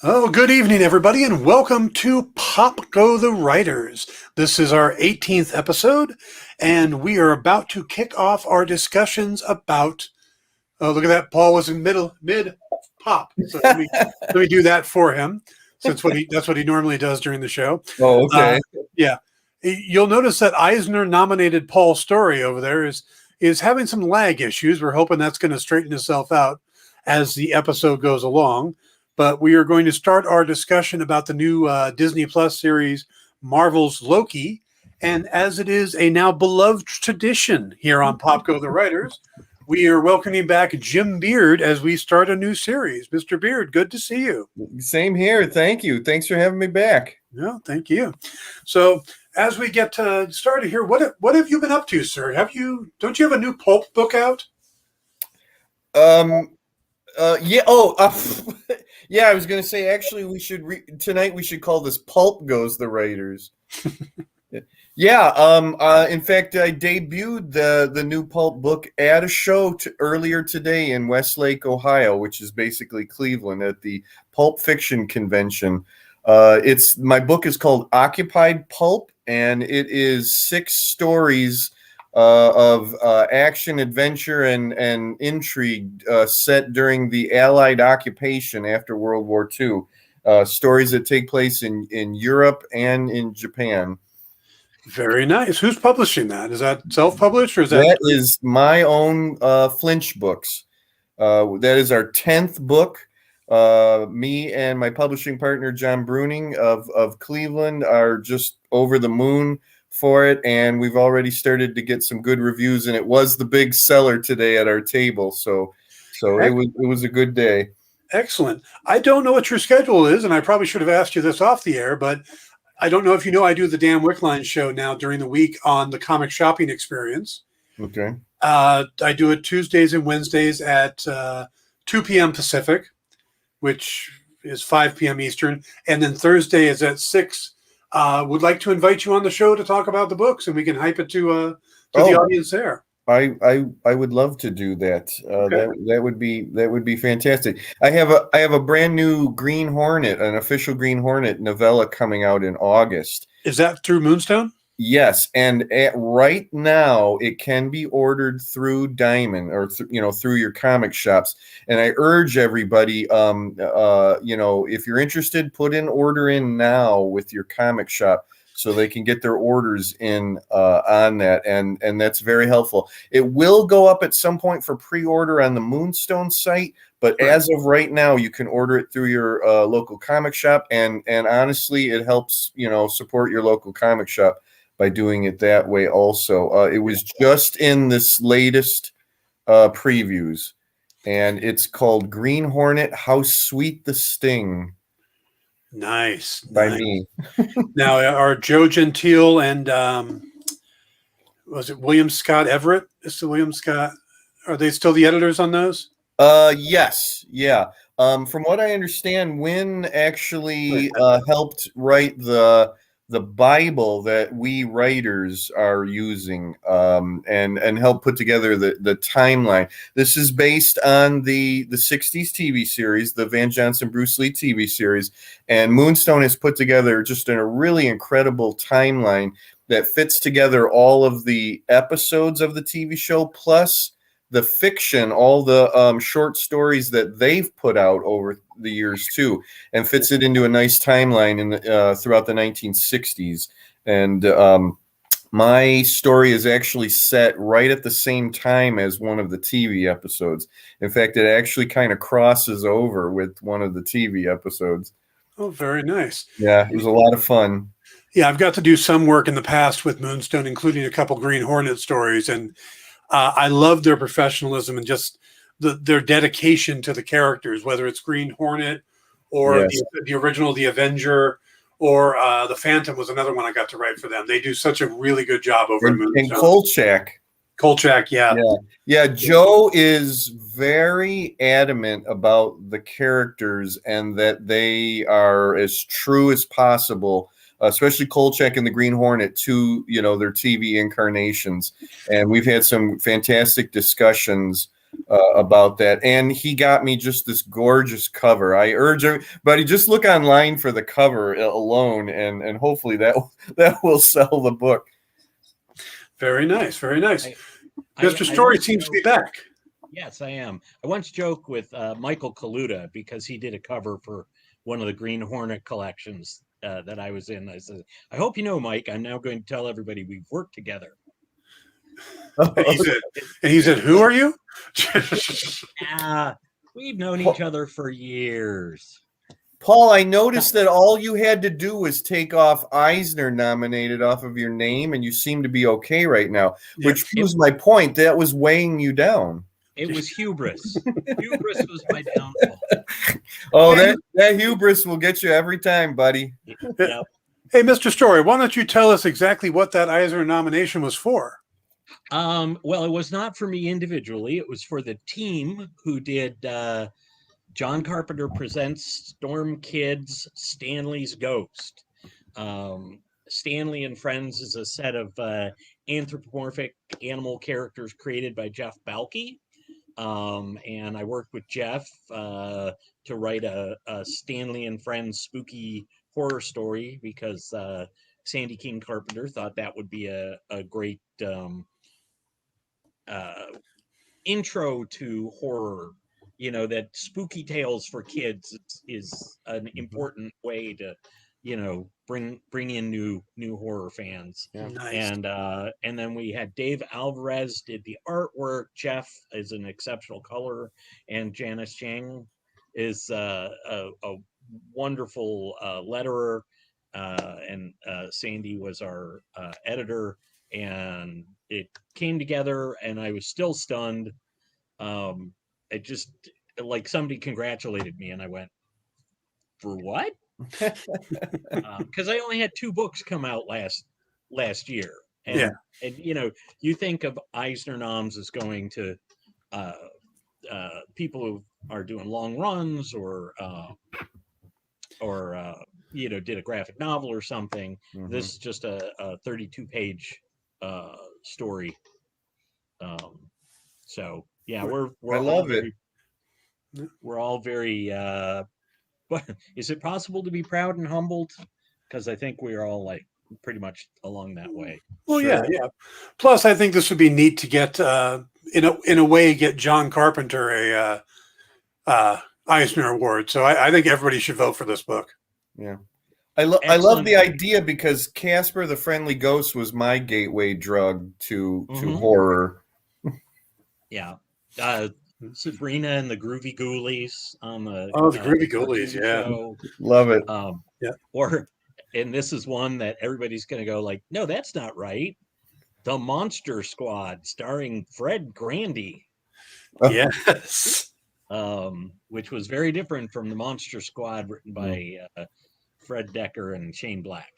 Oh, good evening, everybody, and welcome to Pop Go the Writers. This is our 18th episode, and we are about to kick off our discussions about. Oh, look at that! Paul was in mid pop. So let me do that for him, since that's what he normally does during the show. Oh, okay. Yeah, you'll notice that Eisner nominated Paul Storrie over there is having some lag issues. We're hoping that's going to straighten itself out as the episode goes along. But we are going to start our discussion about the new Disney Plus series, Marvel's Loki. And as it is a now beloved tradition here on Pop Go the Writers, we are welcoming back Jim Beard as we start a new series. Mr. Beard, good to see you. Same here. Thank you. Thanks for having me back. Yeah, thank you. So as we get started here, what have you been up to, sir? Don't you have a new pulp book out? Yeah. Oh, yeah. I was going to say, actually, we should tonight. We should call this "Pulp Goes the Writers." Yeah. In fact, I debuted the new pulp book at a show earlier today in Westlake, Ohio, which is basically Cleveland, at the Pulp Fiction Convention. My book is called Occupied Pulp, and it is 6 stories of action, adventure, and intrigue set during the Allied occupation after World War II. Stories that take place in Europe and in Japan. Very nice. Who's publishing that? Is that self-published or is that? That is my own Flinch Books. That is our 10th book. Me and my publishing partner, John Bruning of Cleveland, are just over the moon for it, and we've already started to get some good reviews, and it was the big seller today at our table, so it was a good day. Excellent. I don't know what your schedule is, and I probably should have asked you this off the air, but I don't know if you know I do the Dan Wickline show now during the week on the Comic Shopping Experience. Okay. I do it Tuesdays and Wednesdays at 2 p.m. Pacific, which is 5 p.m. Eastern, and then Thursday is at 6. Would like to invite you on the show to talk about the books, and we can hype it to the audience there. I would love to do that. Okay. That would be fantastic. I have a brand new Green Hornet, an official Green Hornet novella coming out in August. Is that through Moonstone? Yes, and right now it can be ordered through Diamond or through your comic shops. And I urge everybody, if you're interested, put an order in now with your comic shop so they can get their orders in on that, and that's very helpful. It will go up at some point for pre-order on the Moonstone site, but as of right now, you can order it through your local comic shop, and honestly, it helps support your local comic shop by doing it that way also. It was just in this latest previews, and it's called Green Hornet, How Sweet the Sting. Nice. By me. Now, are Joe Gentile and was it William Scott Everett? Is it William Scott? Are they still the editors on those? Yes. Yeah. From what I understand, Wynn actually helped write the Bible that we writers are using, and help put together the timeline. This is based on the 60s TV series, the Van Johnson Bruce Lee TV series, and Moonstone has put together just a really incredible timeline that fits together all of the episodes of the TV show plus the fiction, all the short stories that they've put out over the years too, and fits it into a nice timeline throughout the 1960s. And my story is actually set right at the same time as one of the TV episodes. In fact, it actually kind of crosses over with one of the TV episodes. Oh, very nice. Yeah, it was a lot of fun. Yeah, I've got to do some work in the past with Moonstone, including a couple Green Hornet stories, and I love their professionalism and just their dedication to the characters, whether it's Green Hornet or the original, The Avenger, or the Phantom was another one I got to write for them. They do such a really good job over at Moonstone. And Kolchak. Kolchak, yeah. Joe is very adamant about the characters and that they are as true as possible, especially Kolchak and the Green Hornet, to their TV incarnations. And we've had some fantastic discussions about that, and he got me just this gorgeous cover. I urge everybody, just look online for the cover alone, and hopefully that will sell the book. Very nice, very nice. Mr. Storrie seems to be back. Yes, I am. I once joked with Michael Kaluta, because he did a cover for one of the Green Hornet collections that I was in. I said, I hope you know, Mike, I'm now going to tell everybody we've worked together. And he said, who are you? We've known each other for years. Paul, I noticed that all you had to do was take off Eisner nominated off of your name, and you seem to be okay right now, which proves my point. That was weighing you down. It was hubris. Hubris was my downfall. Oh, that hubris will get you every time, buddy. Yep. Hey, Mr. Storrie, why don't you tell us exactly what that Eisner nomination was for? Well, it was not for me individually. It was for the team who did John Carpenter Presents Storm Kids Stanley's Ghost. Stanley and Friends is a set of anthropomorphic animal characters created by Jeff Balke. And I worked with Jeff to write a Stanley and Friends spooky horror story, because Sandy King Carpenter thought that would be a great intro to horror. You know, that spooky tales for kids is an important way to, you know, bring in new horror fans. Yeah. Nice. And then we had Dave Alvarez did the artwork. Jeff is an exceptional color, and Janice Chang is a wonderful letterer, and Sandy was our editor, and it came together, and I was still stunned. It just, like, somebody congratulated me, and I went, for what? Because I only had 2 books come out last year, and you know, you think of Eisner noms as going to people who are doing long runs, or you know, did a graphic novel or something. Mm-hmm. This is just a 32-page story. So yeah, we're I love it. We're all very. But is it possible to be proud and humbled? Because I think we're all, like, pretty much along that way. Well, sure. Yeah. Plus, I think this would be neat to get, in a way, get John Carpenter a Eisner Award. So I think everybody should vote for this book. Yeah, I love the idea, because Casper the Friendly Ghost was my gateway drug to horror. Yeah. Sabrina and the Groovy Ghoulies on the the Groovy Ghoulies, show. Love it. And this is one that everybody's going to go like, no, that's not right. The Monster Squad, starring Fred Grandy. Yes. Which was very different from the Monster Squad written by Fred Decker and Shane Black.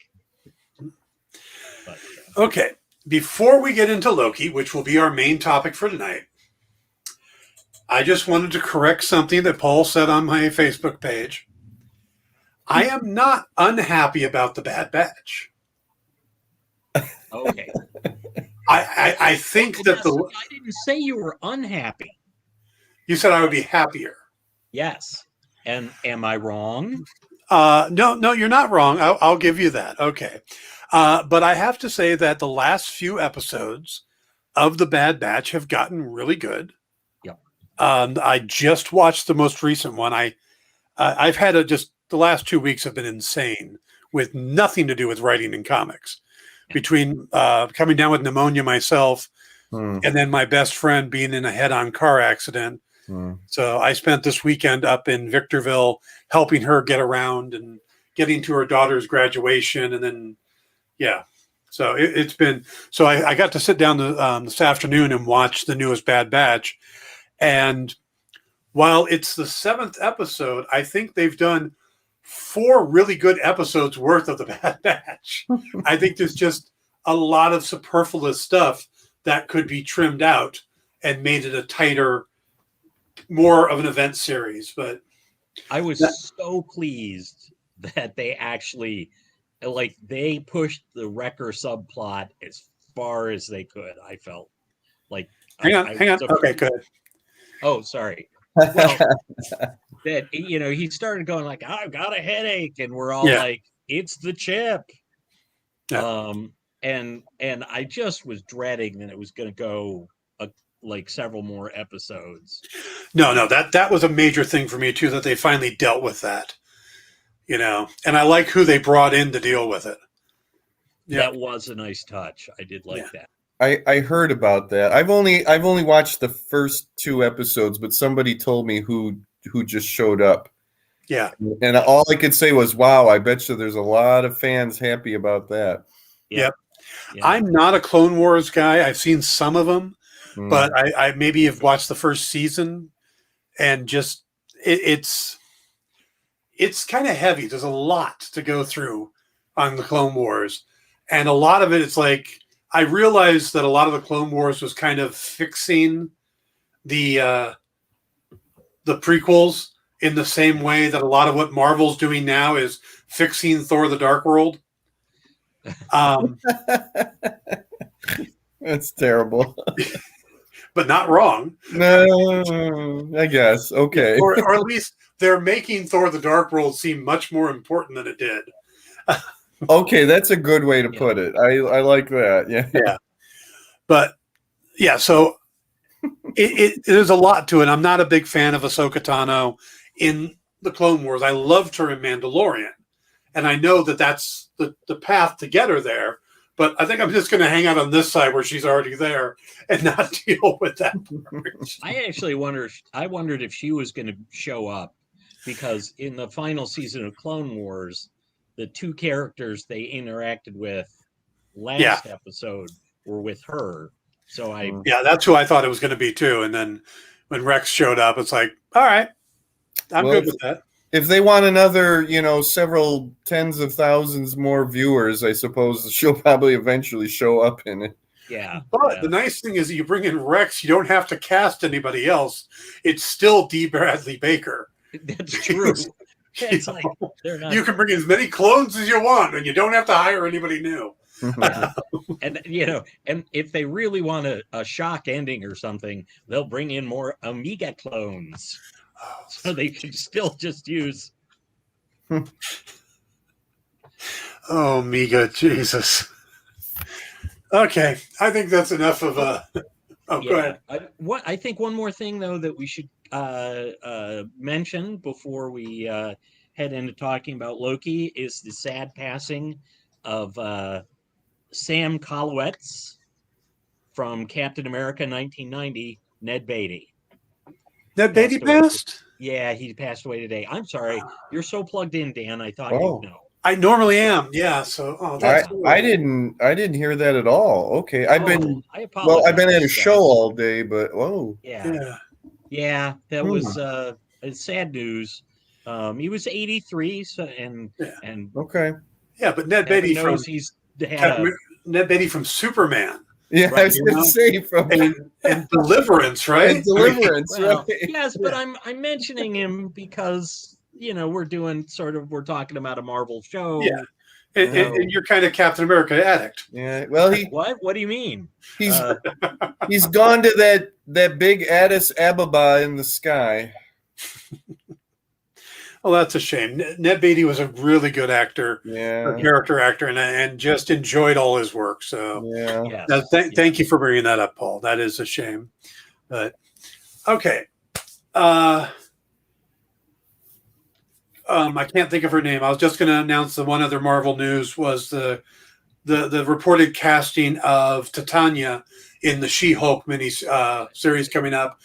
But, okay, before we get into Loki, which will be our main topic for tonight, I just wanted to correct something that Paul said on my Facebook page. I am not unhappy about the Bad Batch. Okay. I think that I didn't say you were unhappy. You said I would be happier. Yes. And am I wrong? No, you're not wrong. I'll give you that. Okay. But I have to say that the last few episodes of the Bad Batch have gotten really good. I just watched the most recent one. I've had the last 2 weeks have been insane, with nothing to do with writing in comics. Between coming down with pneumonia myself, and then my best friend being in a head-on car accident. So I spent this weekend up in Victorville helping her get around and getting to her daughter's graduation, and then so it's been. So I got to sit down this afternoon and watch the newest Bad Batch. And while it's the 7th episode, I think they've done 4 really good episodes worth of the Bad Batch. I think there's just a lot of superfluous stuff that could be trimmed out and made it a tighter, more of an event series. But I was so pleased that they actually, like, they pushed the Wrecker subplot as far as they could. I felt like hang on. Okay, good. Oh, sorry. Well, that he started going like, I've got a headache, and we're all like, it's the chip. Yeah. And I just was dreading that it was going to go like several more episodes. No, that was a major thing for me too, that they finally dealt with that. And I like who they brought in to deal with it. That was a nice touch. I did like that. I heard about that. I've only watched the first 2 episodes, but somebody told me who just showed up. Yeah. And all I could say was, wow, I bet you there's a lot of fans happy about that. Yep. I'm not a Clone Wars guy. I've seen some of them, but I maybe have watched the first season, and just it's kind of heavy. There's a lot to go through on the Clone Wars, and a lot of it's like, I realized that a lot of the Clone Wars was kind of fixing the prequels in the same way that a lot of what Marvel's doing now is fixing Thor: The Dark World. That's terrible. But not wrong. No, I guess. Okay. Or at least they're making Thor: The Dark World seem much more important than it did. Okay, that's a good way to put it. I like that. Yeah. But yeah, so there's a lot to it. I'm not a big fan of Ahsoka Tano in the Clone Wars. I loved her in Mandalorian, and I know that that's the path to get her there. But I think I'm just going to hang out on this side where she's already there and not deal with that part. I actually wondered if she was going to show up, because in the final season of Clone Wars, the 2 characters they interacted with last episode were with her. So that's who I thought it was going to be too. And then when Rex showed up, it's like, all right, I'm good with that. If they want another, several tens of thousands more viewers, I suppose she'll probably eventually show up in it. Yeah. But the nice thing is that you bring in Rex, you don't have to cast anybody else. It's still D. Bradley Baker. That's true. It's like, you can bring as many clones as you want, and you don't have to hire anybody new. And and if they really want a shock ending or something, they'll bring in more Omega clones, so they can still just use. Oh, Omega, Jesus. Okay, I think that's enough of a. Oh, go ahead. I think one more thing though that we should mention before we head into talking about Loki is the sad passing of Sam Collowitz from Captain America 1990, Ned Beatty. Ned Beatty passed? Yeah, he passed away today. I'm sorry. You're so plugged in, Dan. I thought you'd know. I normally am. Yeah. So I didn't hear that at all. Okay. I've been at a show all day, but yeah, that was sad news. He was 83, so and okay. Yeah, but Ned Beatty Ned Beatty from Superman. Yeah, right, I was going to say from and Deliverance, right? And Deliverance, right? Yes, but I'm mentioning him because we're talking about a Marvel show. Yeah, and you're kind of Captain America addict. Yeah. Well, what do you mean? He's gone to that big Addis Ababa in the sky. Well, that's a shame. Ned Beatty was a really good actor, character actor, and just enjoyed all his work. So, thank you for bringing that up, Paul. That is a shame. But okay, I can't think of her name. I was just going to announce the one other Marvel news was the reported casting of Titania in the She-Hulk series coming up.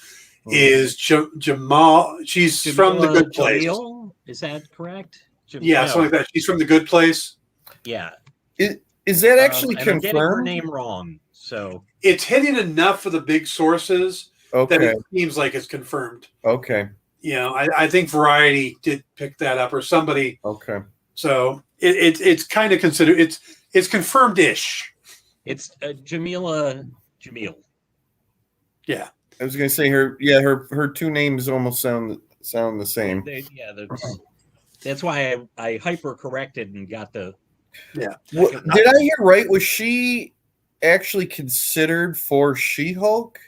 Is Jamal? She's from The Good Place. Is that correct? Yeah, something like that. She's from The Good Place. Yeah. Is that actually confirmed? I'm getting her name wrong. So it's hitting enough for the big sources that it seems like it's confirmed. Okay. I think Variety did pick that up, or somebody. Okay. So it's kind of considered it's confirmed-ish. It's Jamil. Yeah. I was going to say her 2 names almost sound the same. That's why I hyper corrected and got the. Yeah. Did I hear right? Was she actually considered for She-Hulk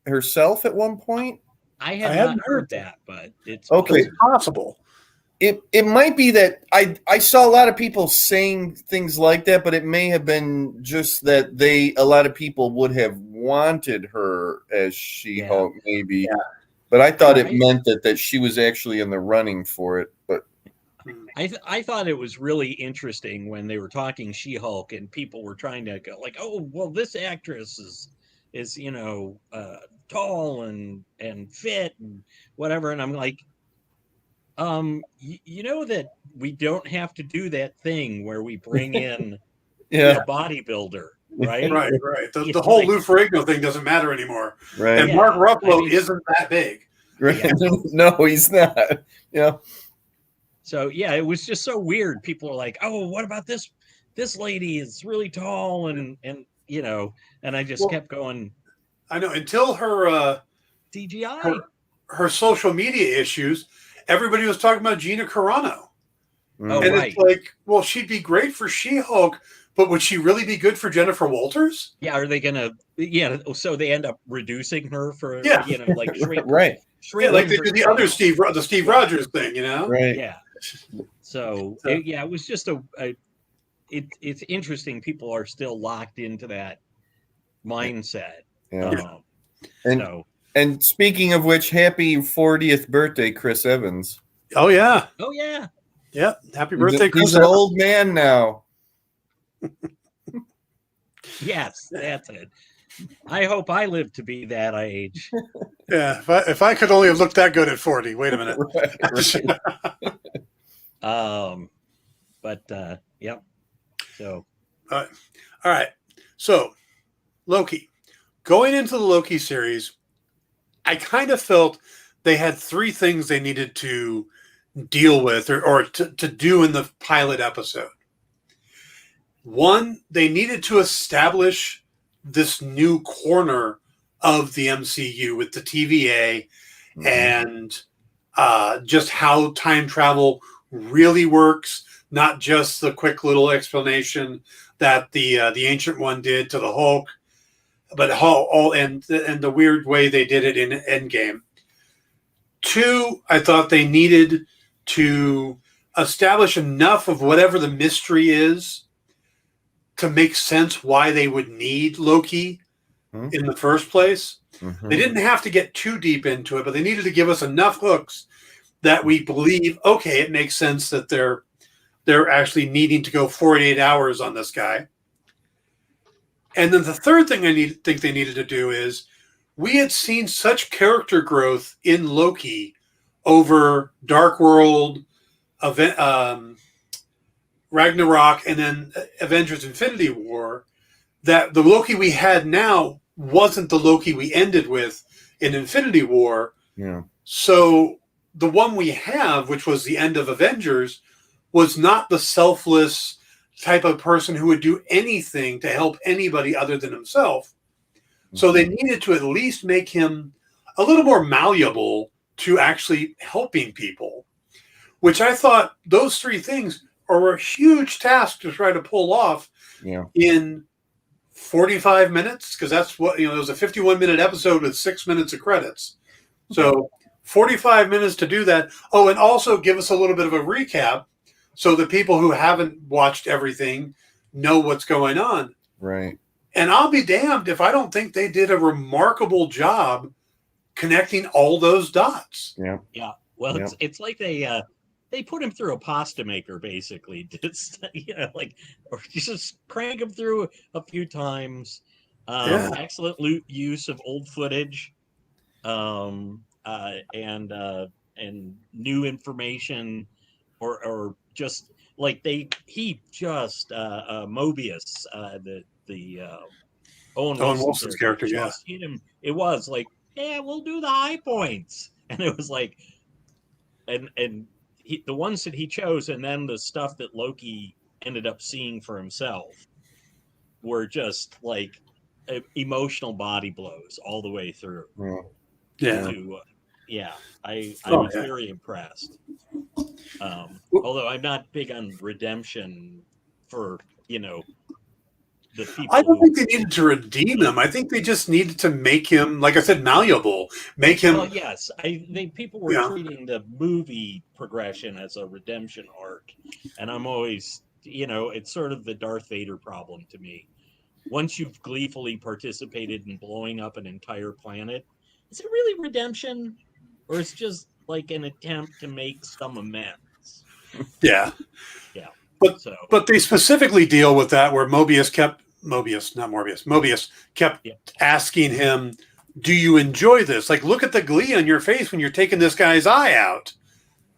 herself at one point? I I had hadn't not heard heard that, but it's Okay. It's possible. It might be that I saw a lot of people saying things like that, but it may have been just that a lot of people would have wanted her as She-Hulk, maybe. Yeah. But I thought it I- meant that she was actually in the running for it. But I thought it was really interesting when they were talking She-Hulk and people were trying to go like, oh, well, this actress is tall and fit and whatever, and I'm like, you know that we don't have to do that thing where we bring in yeah, a bodybuilder, right? Right. The You know, whole like, Lou Ferrigno thing doesn't matter anymore. right. And Yeah, Mark Ruffalo I mean- isn't that big. Right. Yeah. No, he's not. Yeah. So yeah, it was just so weird. People are like, "Oh, what about this lady is really tall and and I just Well, kept going I know until her CGI." her social media issues, everybody was talking about Gina Carano. Oh, And right. it's like, well, she'd be great for She-Hulk, but would she really be good for Jennifer Walters? Yeah, are they gonna? Yeah, so they end up reducing her for Yeah. Like shrink, Right. Yeah, shrinking like they her do the down. other the Steve Yeah. Rogers thing, you know? Right. Yeah. So So- it was just it's interesting. People are still locked into that mindset. Yeah. Um, And so and speaking of which, happy 40th birthday, Chris Evans. Oh yeah. oh yeah, Yeah. Happy birthday, He's Chris an Evans. old man now. yes, that's it. I hope I live to be that age. Yeah. If I could only have looked that good at 40. Wait a minute. Yep. So All right. So, Loki. Going into the Loki series, I kind of felt they had three things they needed to deal with or to do in the pilot episode. One, they needed to establish this new corner of the MCU with the TVA and just how time travel really works, not just the quick little explanation that the Ancient One did to the Hulk, but and the weird way they did it in Endgame. Two, I thought they needed to establish enough of whatever the mystery is to make sense why they would need Loki in the first place. Mhm. They didn't have to get too deep into it, but they needed to give us enough hooks that we believe, okay, it makes sense that they're actually needing to go 48 hours on this guy. And then the third thing think they needed to do is we had seen such character growth in Loki over Dark World, Ragnarok, and then Avengers Infinity War, that the Loki we had now wasn't the Loki we ended with in Infinity War. Yeah. So the one we have, which was the end of Avengers, was not the selfless type of person who would do anything to help anybody other than himself. So they needed to at least make him a little more malleable to actually helping people, which I thought those three things are a huge task to try to pull off in 45 minutes, because that's what, it was a 51-minute episode with 6 minutes of credits. So 45 minutes to do that. Oh, and also give us a little bit of a recap so the people who haven't watched everything know what's going on. Right. And I'll be damned if I don't think they did a remarkable job connecting all those dots. Yeah. yeah, well, it's like they put him through a pasta maker, basically. Just or just crank him through a few times. Excellent use of old footage, and new information, or just like Mobius, the Owen Wilson's character, hit him. It was like, yeah, we'll do the high points, and it was like, and the ones that he chose, and then the stuff that Loki ended up seeing for himself were just like emotional body blows all the way through. I was very impressed. Although I'm not big on redemption for the people. I don't think they needed to redeem him. I think they just needed to make him, like I said, malleable. Make him. Well, yes, people were treating the movie progression as a redemption arc, and I'm always, it's sort of the Darth Vader problem to me. Once you've gleefully participated in blowing up an entire planet, is it really redemption, or is it just like an attempt to make some amends? Yeah. So, but they specifically deal with that where Mobius kept asking him, do you enjoy this? Like, look at the glee on your face when you're taking this guy's eye out.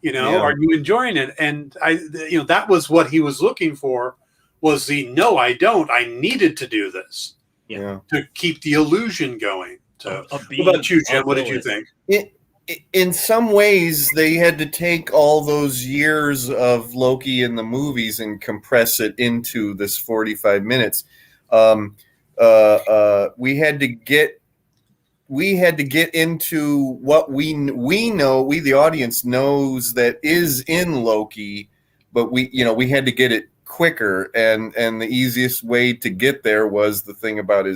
Are you enjoying it? And that was what he was looking for, was the, no, I don't. I needed to do this to keep the illusion going. So what about you, Jim? What did you think? In some ways, they had to take all those years of Loki in the movies and compress it into this 45 minutes. We had to get into what we know. We, the audience, knows that is in Loki, but we had to get it quicker, and the easiest way to get there was the thing about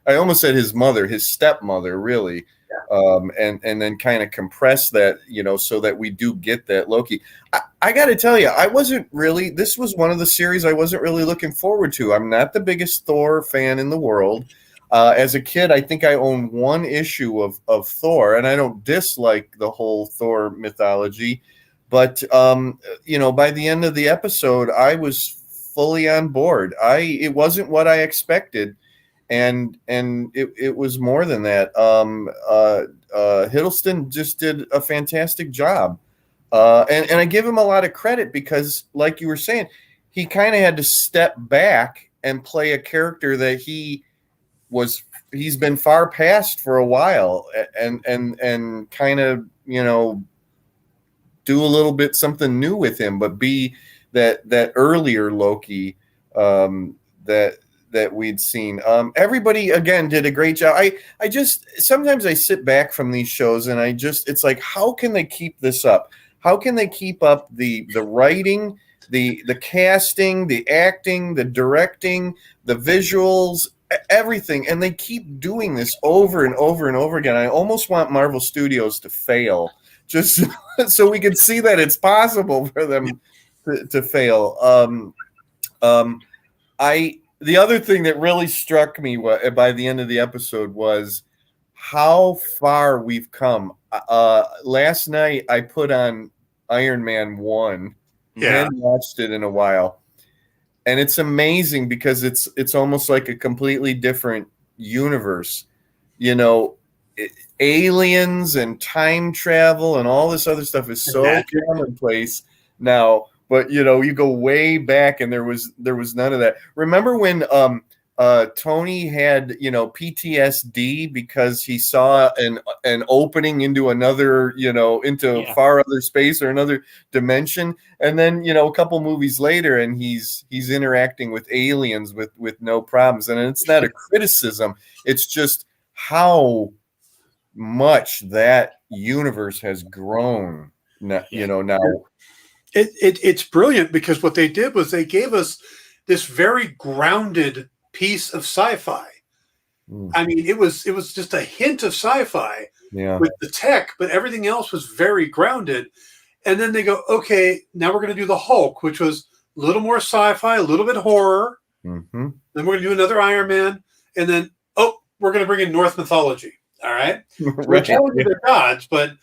I almost said his mother, his stepmother, really. And then kind of compress that, so that we do get that Loki. I got to tell you, this was one of the series I wasn't really looking forward to. I'm not the biggest Thor fan in the world. As a kid, I think I owned one issue of Thor, and I don't dislike the whole Thor mythology. But, by the end of the episode, I was fully on board. It wasn't what I expected. And it was more than that. Hiddleston just did a fantastic job. And I give him a lot of credit because, like you were saying, he kind of had to step back and play a character that he's been far past for a while, and kind of, do a little bit something new with him, but be that earlier Loki that we'd seen. Everybody again did a great job. I just sometimes I sit back from these shows and it's like, how can they keep this up? How can they keep up the writing, the casting, the acting, the directing, the visuals, everything? And they keep doing this over and over and over again. I almost want Marvel Studios to fail, just so we can see that it's possible for them to fail. The other thing that really struck me by the end of the episode was how far we've come. Last night I put on Iron Man 1. Hadn't watched it in a while. And it's amazing because it's almost like a completely different universe. Aliens and time travel and all this other stuff is so commonplace now. But you go way back, and there was none of that. Remember when Tony had PTSD because he saw an opening into another far other space or another dimension, and then a couple movies later, and he's interacting with aliens with no problems. And it's not a criticism; it's just how much that universe has grown. Now. It's brilliant because what they did was they gave us this very grounded piece of sci-fi. I mean, it was just a hint of sci-fi with the tech, but everything else was very grounded. And then they go, okay, now we're going to do the Hulk, which was a little more sci-fi, a little bit horror. Mm-hmm. Then we're going to do another Iron Man, and then we're going to bring in Norse mythology. All right, we're telling you they're gods, but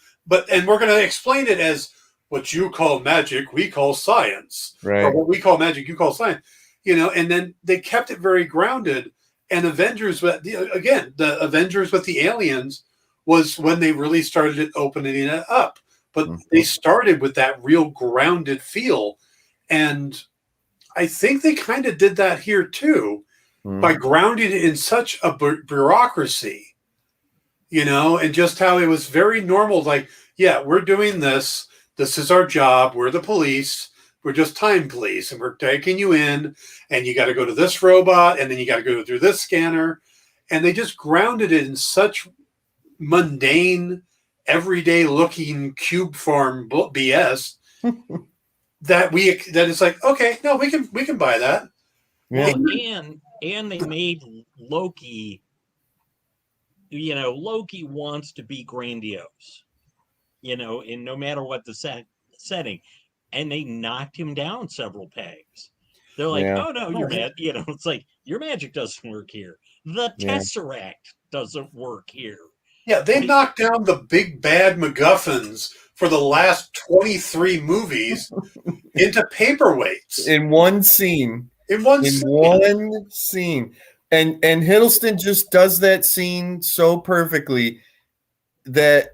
and we're going to explain it as what you call magic, we call science. Right. Or what we call magic, you call science. And then they kept it very grounded. And Avengers, again, the Avengers with the aliens was when they really started opening it up. But they started with that real grounded feel. And I think they kind of did that here too, by grounding it in such a bureaucracy, and just how it was very normal. Like, yeah, we're doing this. This is our job. We're the police. We're just time police, and we're taking you in, and you got to go to this robot, and then you got to go through this scanner. And they just grounded it in such mundane, everyday-looking cube form BS that it's like, okay, no, we can buy that. Well, and and they made Loki. Loki wants to be grandiose. And no matter what the setting, and they knocked him down several pegs. They're like, Yeah. oh no, your it's like your magic doesn't work here. The Yeah. Tesseract doesn't work here. Yeah, they knocked down the big bad MacGuffins for the last 23 movies into paperweights. In one scene. In one scene. And Hiddleston just does that scene so perfectly that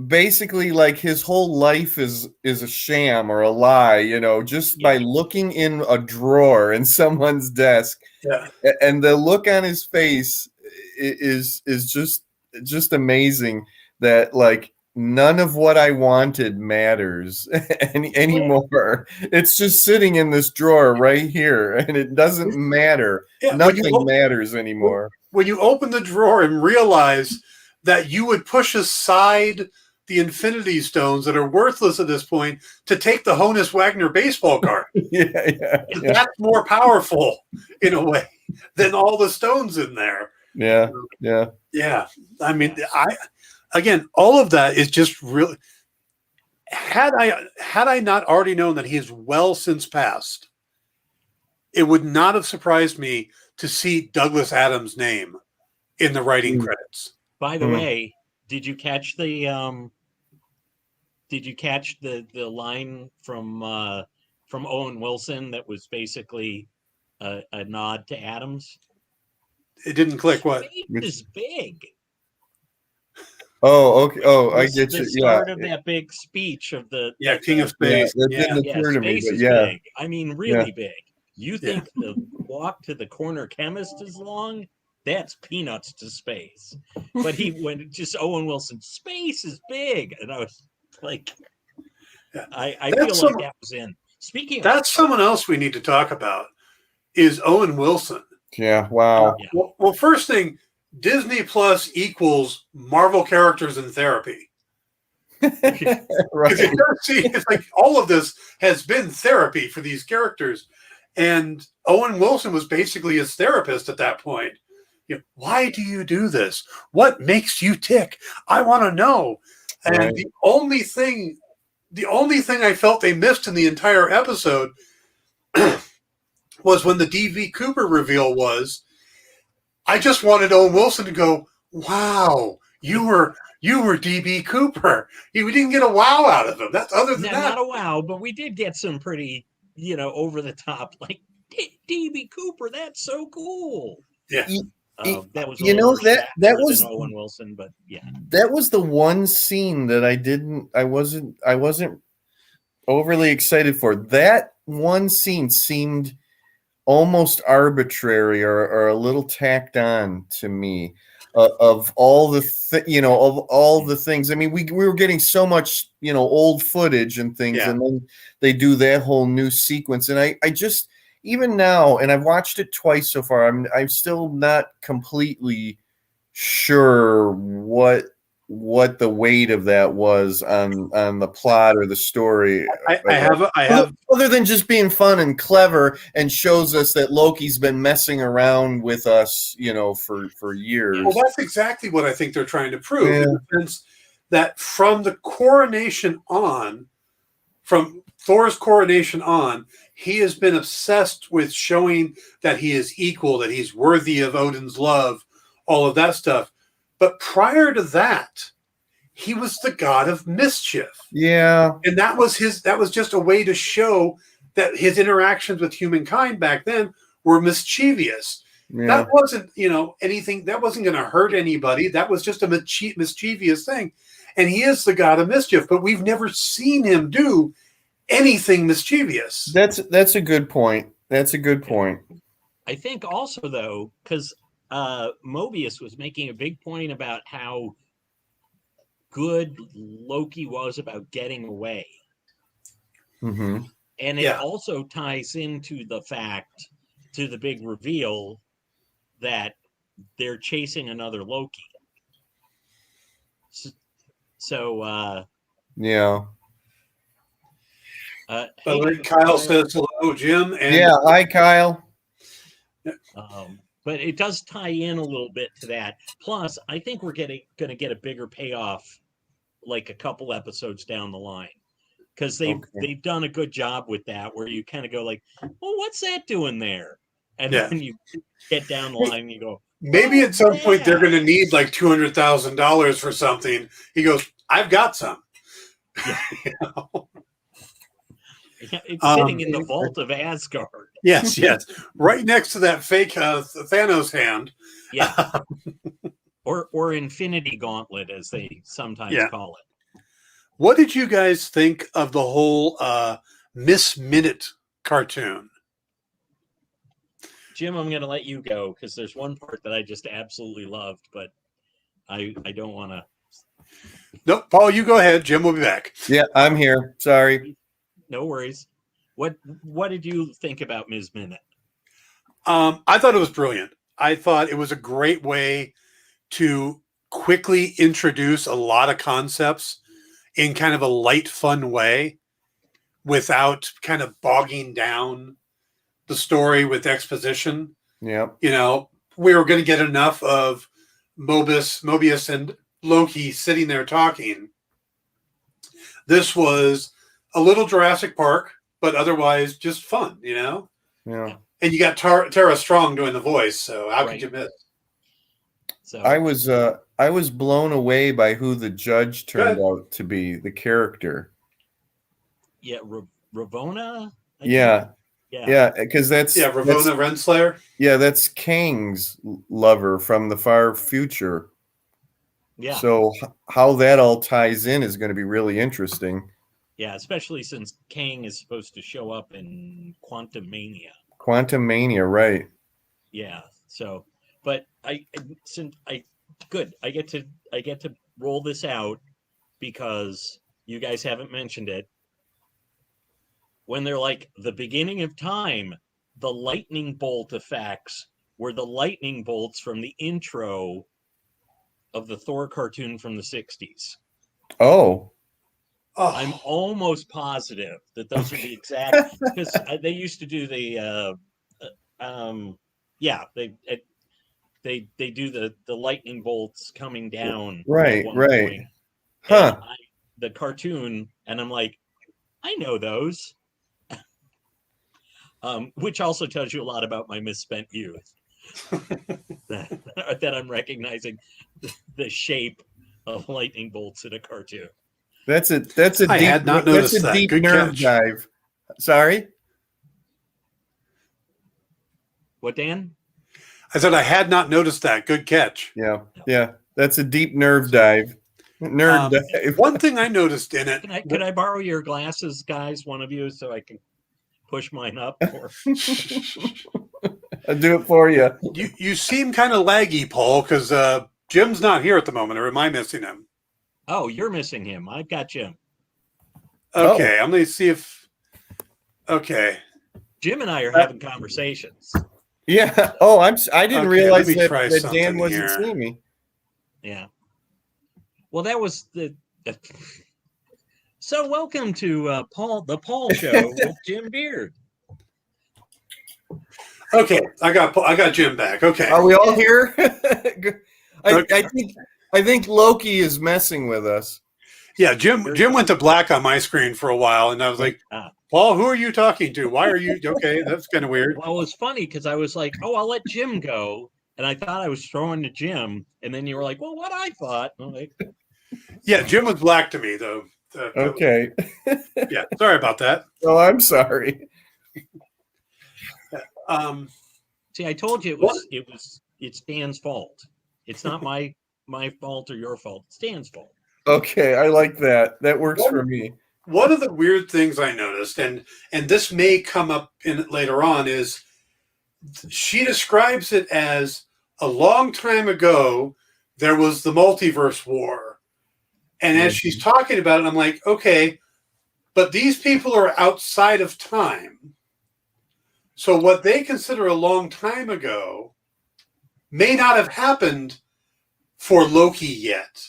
basically like his whole life is a sham or a lie, just by looking in a drawer in someone's desk. Yeah. And the look on his face is just amazing, that like none of what I wanted matters anymore. It's just sitting in this drawer right here, and it doesn't matter. Yeah, Nothing matters anymore. When you open the drawer and realize that you would push aside the Infinity Stones that are worthless at this point to take the Honus Wagner baseball card. Yeah. That's more powerful in a way than all the stones in there. Yeah. I mean, all of that is just really. Had I not already known that he is well since passed, it would not have surprised me to see Douglas Adams' name in the writing credits. By the way, did you catch the line from Owen Wilson that was basically a nod to Adams? It didn't click. What? Space is big. Oh, okay. Oh, I get you. The start of that big speech of the King of Space. Space is big. I mean, really big. You think the walk to the corner chemist is long? That's peanuts to space. But Owen Wilson, space is big. And I was like, I feel like that was in. Speaking of that's someone else we need to talk about is Owen Wilson. Yeah, wow. Well, first thing, Disney Plus equals Marvel characters in therapy. Right. It's like all of this has been therapy for these characters. And Owen Wilson was basically his therapist at that point. Why do you do this? What makes you tick? I want to know. And the only thing I felt they missed in the entire episode was when the D.B. Cooper reveal was, I just wanted Owen Wilson to go, wow, you were D.B. Cooper. We didn't get a wow out of him. That's other than that. Not a wow, but we did get some pretty, over the top, like D.B. Cooper. That's so cool. Yeah. That was that was Owen Wilson, but that was the one scene that I wasn't overly excited for. That one scene seemed almost arbitrary or a little tacked on to me. Of all the things. I mean, we were getting so much old footage and things, and then they do that whole new sequence, and I just, even now, and I've watched it twice so far, I'm still not completely sure what the weight of that was on the plot or the story. I have other than just being fun and clever and shows us that Loki's been messing around with us, for years. Well, that's exactly what I think they're trying to prove, in the sense that from Thor's coronation on, he has been obsessed with showing that he is equal, that he's worthy of Odin's love, all of that stuff. But prior to that, he was the god of mischief. Yeah. And that was just a way to show that his interactions with humankind back then were mischievous. Yeah. That wasn't, anything, that wasn't going to hurt anybody. That was just a mischievous thing. And he is the god of mischief, but we've never seen him do anything mischievous. That's a good point. That's a good point. I think also, though, because Mobius was making a big point about how good Loki was about getting away. Mm-hmm. And it also ties into to the big reveal that they're chasing another Loki. So Kyle says hello, Jim. And hi, Kyle. but it does tie in a little bit to that. Plus, I think we're going to get a bigger payoff like a couple episodes down the line, because they've done a good job with that, where you kind of go like, well, what's that doing there? And then you get down the line and you go, maybe at some point they're going to need like $200,000 for something. He goes, I've got some. Yeah. You know? It's sitting in the vault of Asgard. Yes, right next to that fake Thanos hand. Yeah, or Infinity Gauntlet, as they sometimes call it. What did you guys think of the whole Miss Minute cartoon? Jim, I'm going to let you go because there's one part that I just absolutely loved, but I don't want to. Nope, Paul, you go ahead. Jim will be back. Yeah, I'm here. Sorry. No worries. What did you think about Ms. Minute? I thought it was brilliant. I thought it was a great way to quickly introduce a lot of concepts in kind of a light, fun way without kind of bogging down the story with exposition. Yeah. You know, we were going to get enough of Mobius and Loki sitting there talking. This was a little Jurassic Park, but otherwise just fun, you know? Yeah. And you got Tara Strong doing the voice, so how could you miss? So I was blown away by who the judge turned out to be, the character. Yeah, Ravonna? Yeah, because that's Ravonna Renslayer. Yeah, that's Kang's lover from the far future. Yeah. So how that all ties in is going to be really interesting. Yeah, especially since Kang is supposed to show up in Quantum Mania. Quantum Mania, right? Yeah. So, but I get to roll this out because you guys haven't mentioned it. When they're like the beginning of time, the lightning bolt effects were the lightning bolts from the intro of the Thor cartoon from the 60s. Oh. I'm almost positive that those are the exact, because they used to do the they do the lightning bolts coming down. Right. Huh. The cartoon, and I'm like, I know those. Which also tells you a lot about my misspent youth. that I'm recognizing the shape of lightning bolts in a cartoon. That's a deep, I had not noticed that. Deep Good nerve catch. dive. Sorry? What, Dan? I said I had not noticed that. Good catch. Yeah. That's a deep nerve dive. Dive. One thing I noticed in it. Can I borrow your glasses, guys? One of you, so I can push mine up. I'll do it for you. You seem kind of laggy, Paul, because Jim's not here at the moment, or am I missing him? Oh, you're missing him. I've got Jim. Okay, I'm going to see if... Okay. Jim and I are having conversations. Yeah. Oh, I didn't realize that Dan wasn't seeing me. Yeah. Well, that was the... So welcome to the Paul Show with Jim Beard. Okay, I got Jim back. Okay. Are we all here? I think Loki is messing with us. Yeah, Jim went to black on my screen for a while, and I was like, Paul, who are you talking to? Why are you... Okay, that's kind of weird. Well, it was funny because I was like, oh, I'll let Jim go. And I thought I was throwing to Jim. And then you were like, well, what I thought. And I'm like, yeah, Jim was black to me, though. Okay. Yeah, sorry about that. Oh, I'm sorry. See, I told you it's Dan's fault. It's not my fault or your fault. It's Dan's fault. Okay, I like that. That works for me. One of the weird things I noticed, and this may come up in it later on, is she describes it as a long time ago there was the multiverse war. And as she's talking about it, I'm like, okay, but these people are outside of time. So what they consider a long time ago may not have happened for Loki yet.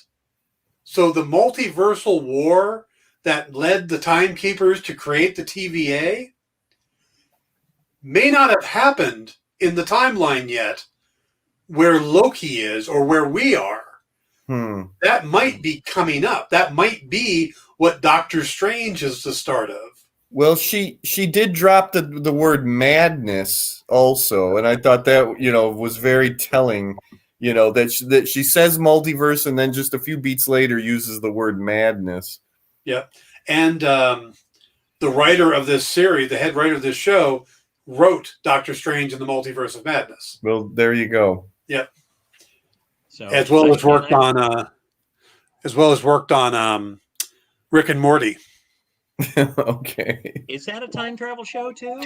So the multiversal war that led the timekeepers to create the TVA may not have happened in the timeline yet, where Loki is or where we are. That might be coming up. That might be what Doctor Strange is the start of. Well, she did drop the word madness also, and I thought that was very telling. That she says multiverse, and then just a few beats later uses the word madness. Yeah, and the writer of this series, the head writer of this show, wrote Doctor Strange in the Multiverse of Madness. Well, there you go. Yep. So as well as worked on Rick and Morty. Okay. Is that a time travel show too?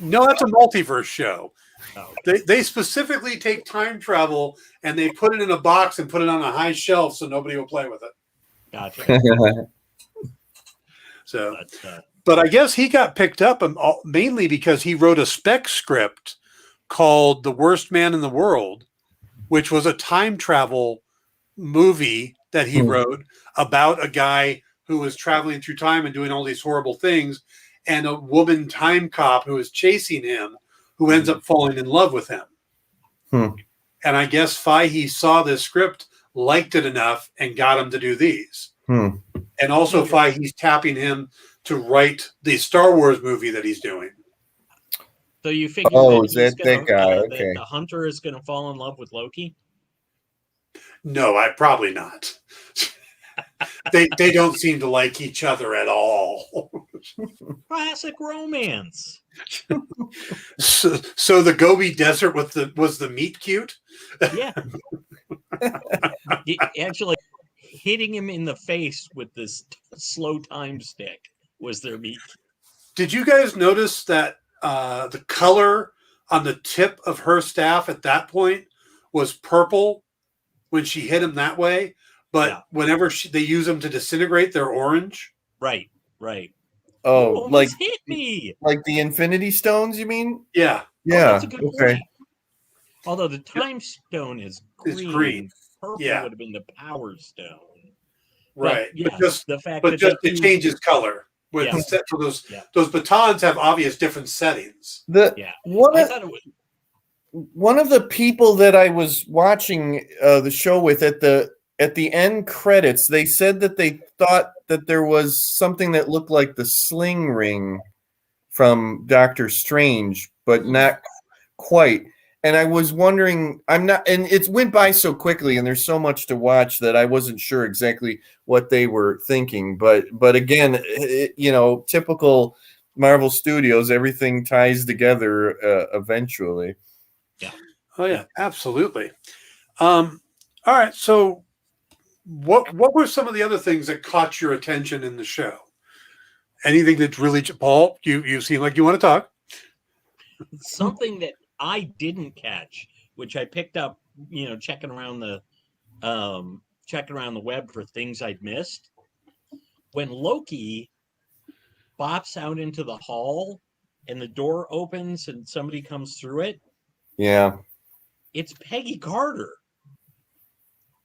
No, that's a multiverse show. Oh. They specifically take time travel and they put it in a box and put it on a high shelf so nobody will play with it. Gotcha. So, but I guess he got picked up mainly because he wrote a spec script called The Worst Man in the World, which was a time travel movie that he wrote about a guy who was traveling through time and doing all these horrible things, and a woman time cop who is chasing him, who ends up falling in love with him. And I guess Fahey saw this script, liked it enough, and got him to do these. And also Fahey's tapping him to write the Star Wars movie that he's doing. So you figure that guy? Okay. that the Hunter is going to fall in love with Loki? No, I probably not. They don't seem to like each other at all. Classic romance. So the Gobi Desert was the meat cute? Yeah. Actually, hitting him in the face with this slow time stick was their meat. Did you guys notice that the color on the tip of her staff at that point was purple when she hit him that way? But whenever they use them to disintegrate, they're orange. Right. Oh, like hit me. Like the Infinity Stones, you mean? Yeah. Yeah. That's a good point. Although the Time Stone is green. It's green. Purple would have been the Power Stone. Right. But just the fact that it changes color. For those batons have obvious different settings. One of the people that I was watching the show with at the end credits, they said that they thought that there was something that looked like the sling ring from Doctor Strange, but not quite. And I was wondering, and it went by so quickly, and there's so much to watch that I wasn't sure exactly what they were thinking. But again, typical Marvel Studios, everything ties together eventually. Yeah. Oh yeah, absolutely. All right, so what were some of the other things that caught your attention in the show? Anything that really, Paul, you seem like you want to talk. Something that I didn't catch, which I picked up, checking around the web for things I'd missed. When Loki bops out into the hall and the door opens and somebody comes through it. Yeah. It's Peggy Carter.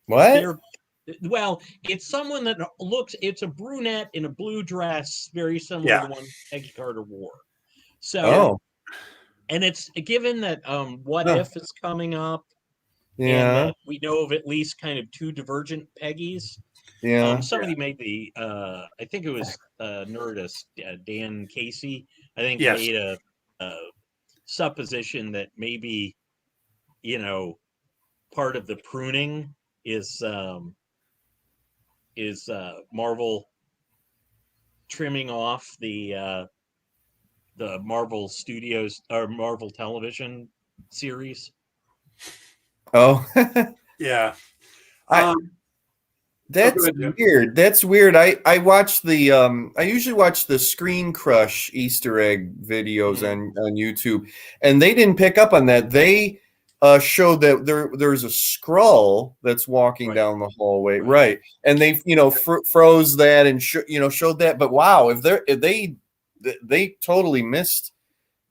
What? Well, it's someone that it's a brunette in a blue dress, very similar to the one Peggy Carter wore. So, and it's given that What If is coming up. Yeah. And we know of at least kind of two divergent Peggys. Yeah. Somebody made I think it was Nerdist, Dan Casey, I think made a supposition that maybe, part of the pruning is Marvel trimming off the Marvel Studios or Marvel television series. Oh, yeah. That's weird. That's weird. I watch I usually watch the Screen Crush Easter egg videos on YouTube, and they didn't pick up on that. They showed that there's a Skrull that's walking down the hallway, right? And they froze that and showed that. But wow, if they totally missed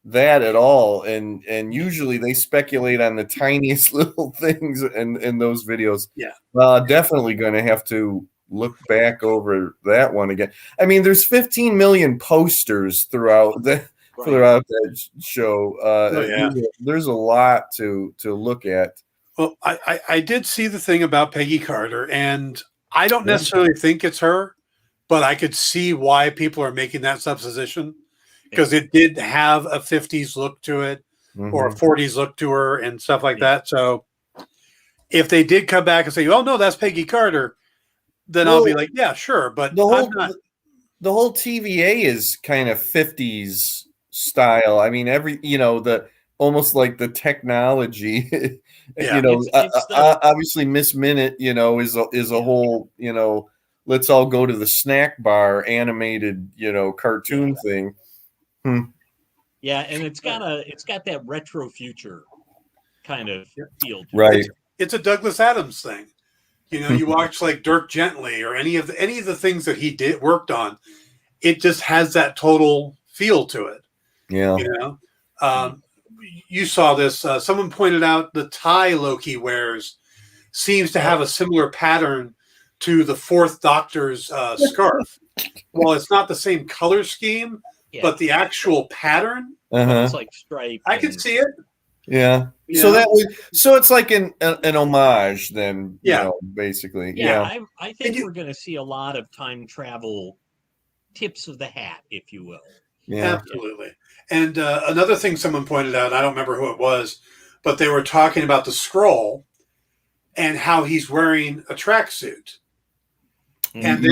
that at all, and usually they speculate on the tiniest little things in those videos. Definitely going to have to look back over that one again. I mean, there's 15 million posters throughout that show. There's a lot to look at. Well, I did see the thing about Peggy Carter, and I don't necessarily think it's her, but I could see why people are making that supposition because it did have a 50s look to it or a 40s look to her and stuff like that. So if they did come back and say, "Oh no, that's Peggy Carter," then I'll be like, "Yeah, sure," but the whole TVA is kind of 50s style. I mean, almost like the technology, obviously Miss Minute, is a whole, let's all go to the snack bar animated, cartoon thing. Yeah. And it's got that retro future kind of feel to right. It's a Douglas Adams thing. You watch like Dirk Gently or any of the things that he worked on. It just has that total feel to it. Yeah. You saw this. Someone pointed out the tie Loki wears seems to have a similar pattern to the Fourth Doctor's scarf. Well, it's not the same color scheme, but the actual pattern. It's like striped. I can see it. Yeah. So it's like an homage then, basically. Yeah. I think we're going to see a lot of time travel tips of the hat, if you will. Yeah, absolutely. And another thing someone pointed out, I don't remember who it was, but they were talking about the Skrull and how he's wearing a tracksuit. And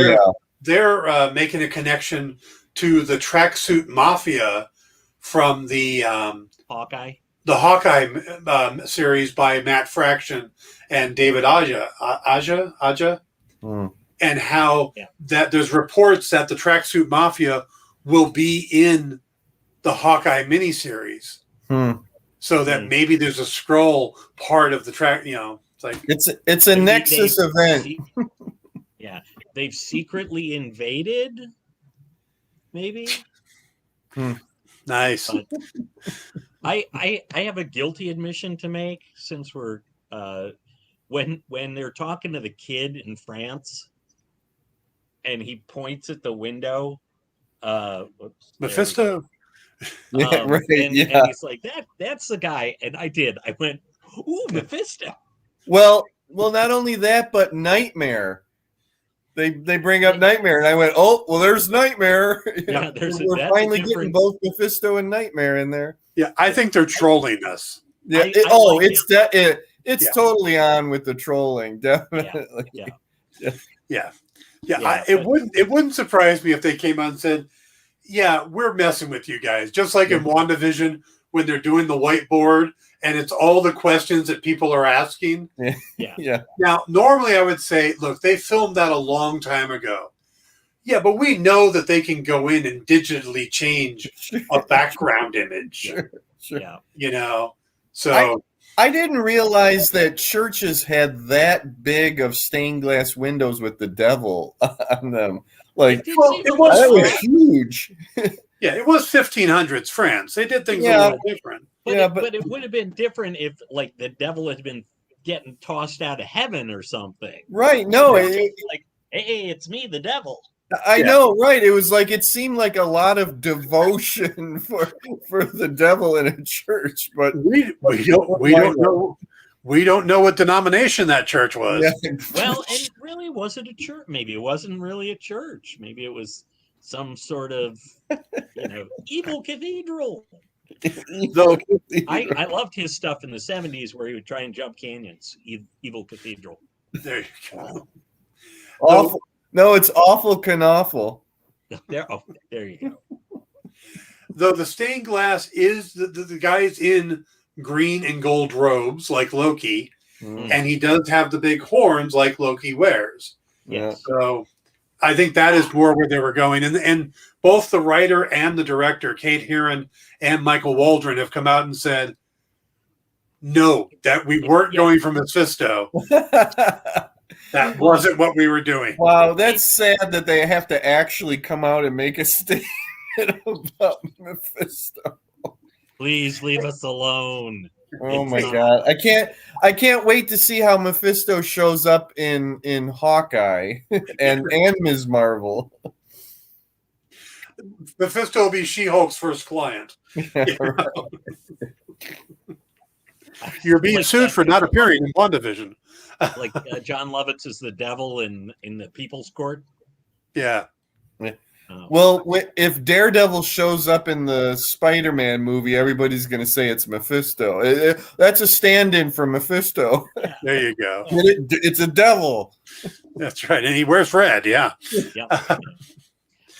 they're making a connection to the tracksuit mafia from the Hawkeye. The Hawkeye series by Matt Fraction and David Aja. And how that there's reports that the Tracksuit Mafia will be in the Hawkeye miniseries. So that maybe there's a Skrull part of the track, it's like it's a Nexus event. They've secretly invaded, maybe. Nice. But I have a guilty admission to make since we're when they're talking to the kid in France and he points at the window. Mephisto. And he's like, that's the guy. And I went, ooh, Mephisto. Well, not only that, but Nightmare. They bring up Nightmare, and I went, oh, well, there's Nightmare. Yeah, we're finally getting both Mephisto and Nightmare in there. Yeah, I think they're trolling us. Yeah, it's totally on with the trolling, definitely. Yeah. It wouldn't surprise me if they came out and said, "Yeah, we're messing with you guys," just like in WandaVision when they're doing the whiteboard and it's all the questions that people are asking. Yeah. Now, normally I would say, look, they filmed that a long time ago. Yeah, but we know that they can go in and digitally change a background image. Sure. Yeah. So I didn't realize that churches had that big of stained glass windows with the devil on them. Like, it was huge. Yeah, it was 1500s France. They did things a little different. But it would have been different if, like, the devil had been getting tossed out of heaven or something. Right. No. Like, hey, it's me, the devil. I know, right? It was like, it seemed like a lot of devotion for the devil in a church, but we don't know. We don't know what denomination that church was. Yeah. Well, and it really wasn't a church. Maybe it wasn't really a church. Maybe it was some sort of, evil cathedral. Though I loved his stuff in the 70s where he would try and jump canyons. Evil cathedral. There you go. Awful. No, it's awful canofful. There you go. Though the stained glass is the guy's in green and gold robes like Loki, and he does have the big horns like Loki wears. Yeah. So I think that is more where they were going. And both the writer and the director, Kate Herron and Michael Waldron, have come out and said, no, that we weren't going for Mephisto. That wasn't what we were doing. Wow, that's sad that they have to actually come out and make a statement about Mephisto. Please leave us alone. Oh my God. I can't wait to see how Mephisto shows up in Hawkeye and Ms. Marvel. Mephisto will be She-Hulk's first client. Yeah, right. You're being Like sued that for guy not from appearing in WandaVision. like John Lovitz is the devil in the People's Court. Yeah. Oh. Well, if Daredevil shows up in the Spider-Man movie, everybody's going to say it's Mephisto. That's a stand-in for Mephisto. There you go. It's a devil. That's right. And he wears red. Yeah. Yeah.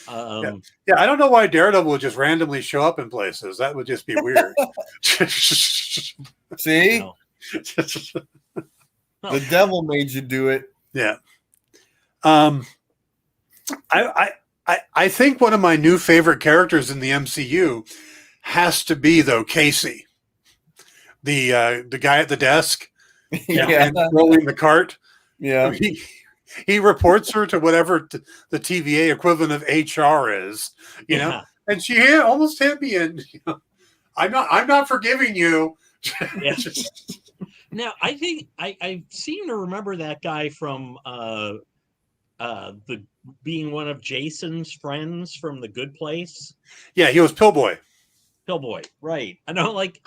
Yeah. Yeah. I don't know why Daredevil would just randomly show up in places. That would just be weird. See? No. The devil made you do it. Yeah. I think one of my new favorite characters in the MCU has to be, though, Casey, the guy at the desk, and rolling the cart. Yeah. He reports her to whatever the TVA equivalent of HR is, you know, and she almost hit me, and I'm not forgiving you. Yeah. Now, I think I seem to remember that guy from the being one of Jason's friends from The Good Place. Yeah, he was Pillboy. Pillboy, right? I know. Like,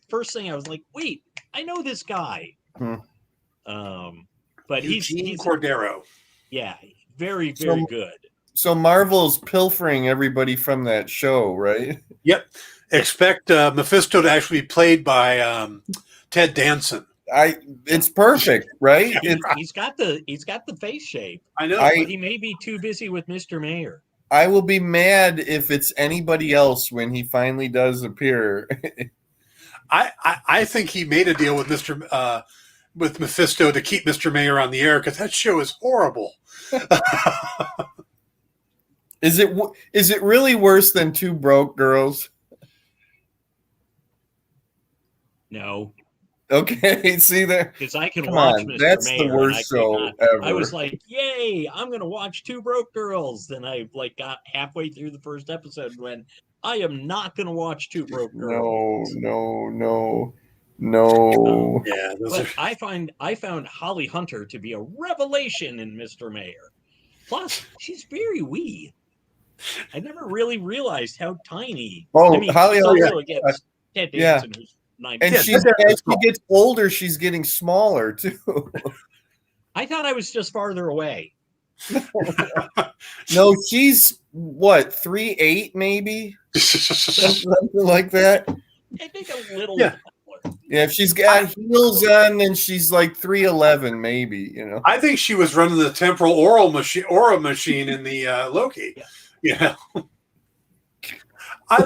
first thing I was like, wait, I know this guy. But he's Cordero. Yeah, very good. So Marvel's pilfering everybody from that show, right? Yep. Expect Mephisto to actually be played by Ted Danson. It's perfect, right? He's got the face shape. I know. But he may be too busy with Mr. Mayor. I will be mad if it's anybody else when he finally does appear. I think he made a deal with with Mephisto to keep Mr. Mayor on the air, because that show is horrible. Is it really worse than Two Broke Girls? No. Okay, see there. Because I can watch Mr. That's Mayor. the worst show ever. I was like, yay, I'm going to watch Two Broke Girls. Then I got halfway through the first episode when I am not going to watch Two Broke Girls. No. Yeah, but I found Holly Hunter to be a revelation in Mr. Mayor. Plus, she's very wee. I never really realized how tiny. Oh, I mean, Holly Hunter. Against Ted Danson, who's 90. And as she gets older, she's getting smaller too. I thought I was just farther away. No, she's what, 3'8" maybe? Something like that. I think a little. Yeah. Yeah, if she's got heels on, then she's like 3'11", maybe. You know. I think she was running the temporal aura machine in the Loki. Yeah. I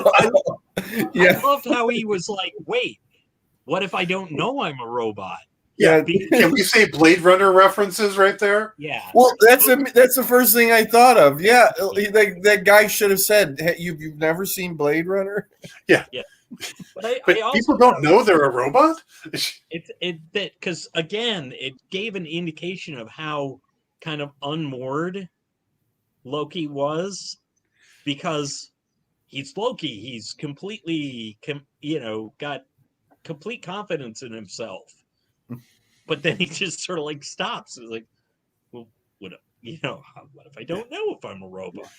loved how he was like, "Wait, what if I don't know I'm a robot?" Yeah, can we say Blade Runner references right there? Yeah. Well, that's the first thing I thought of. Yeah, that guy should have said, hey, "You've never seen Blade Runner?" Yeah. But I people don't know they're a robot. Because again, it gave an indication of how kind of unmoored Loki was, because he's Loki. He's completely, got complete confidence in himself. But then he just sort of like stops. It's like, well, what if I don't know if I'm a robot?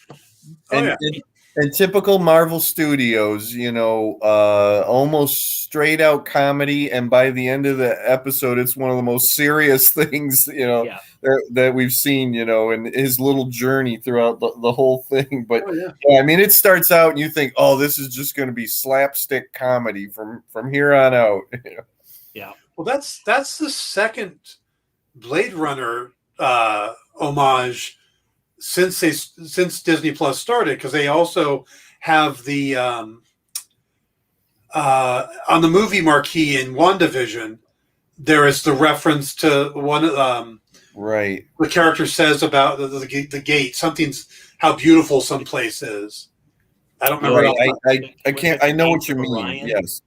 And typical Marvel Studios, almost straight out comedy, and by the end of the episode, it's one of the most serious things, that we've seen, in his little journey throughout the whole thing. But I mean, it starts out and you think, oh, this is just going to be slapstick comedy from here on out. Yeah. Well, that's the second Blade Runner homage since Disney Plus started, because they also have the on the movie marquee in WandaVision, there is the reference to one right. The character says about the gate, something's how beautiful some place is. I don't remember. Right. I can't. I know what you mean. Orion? Yes.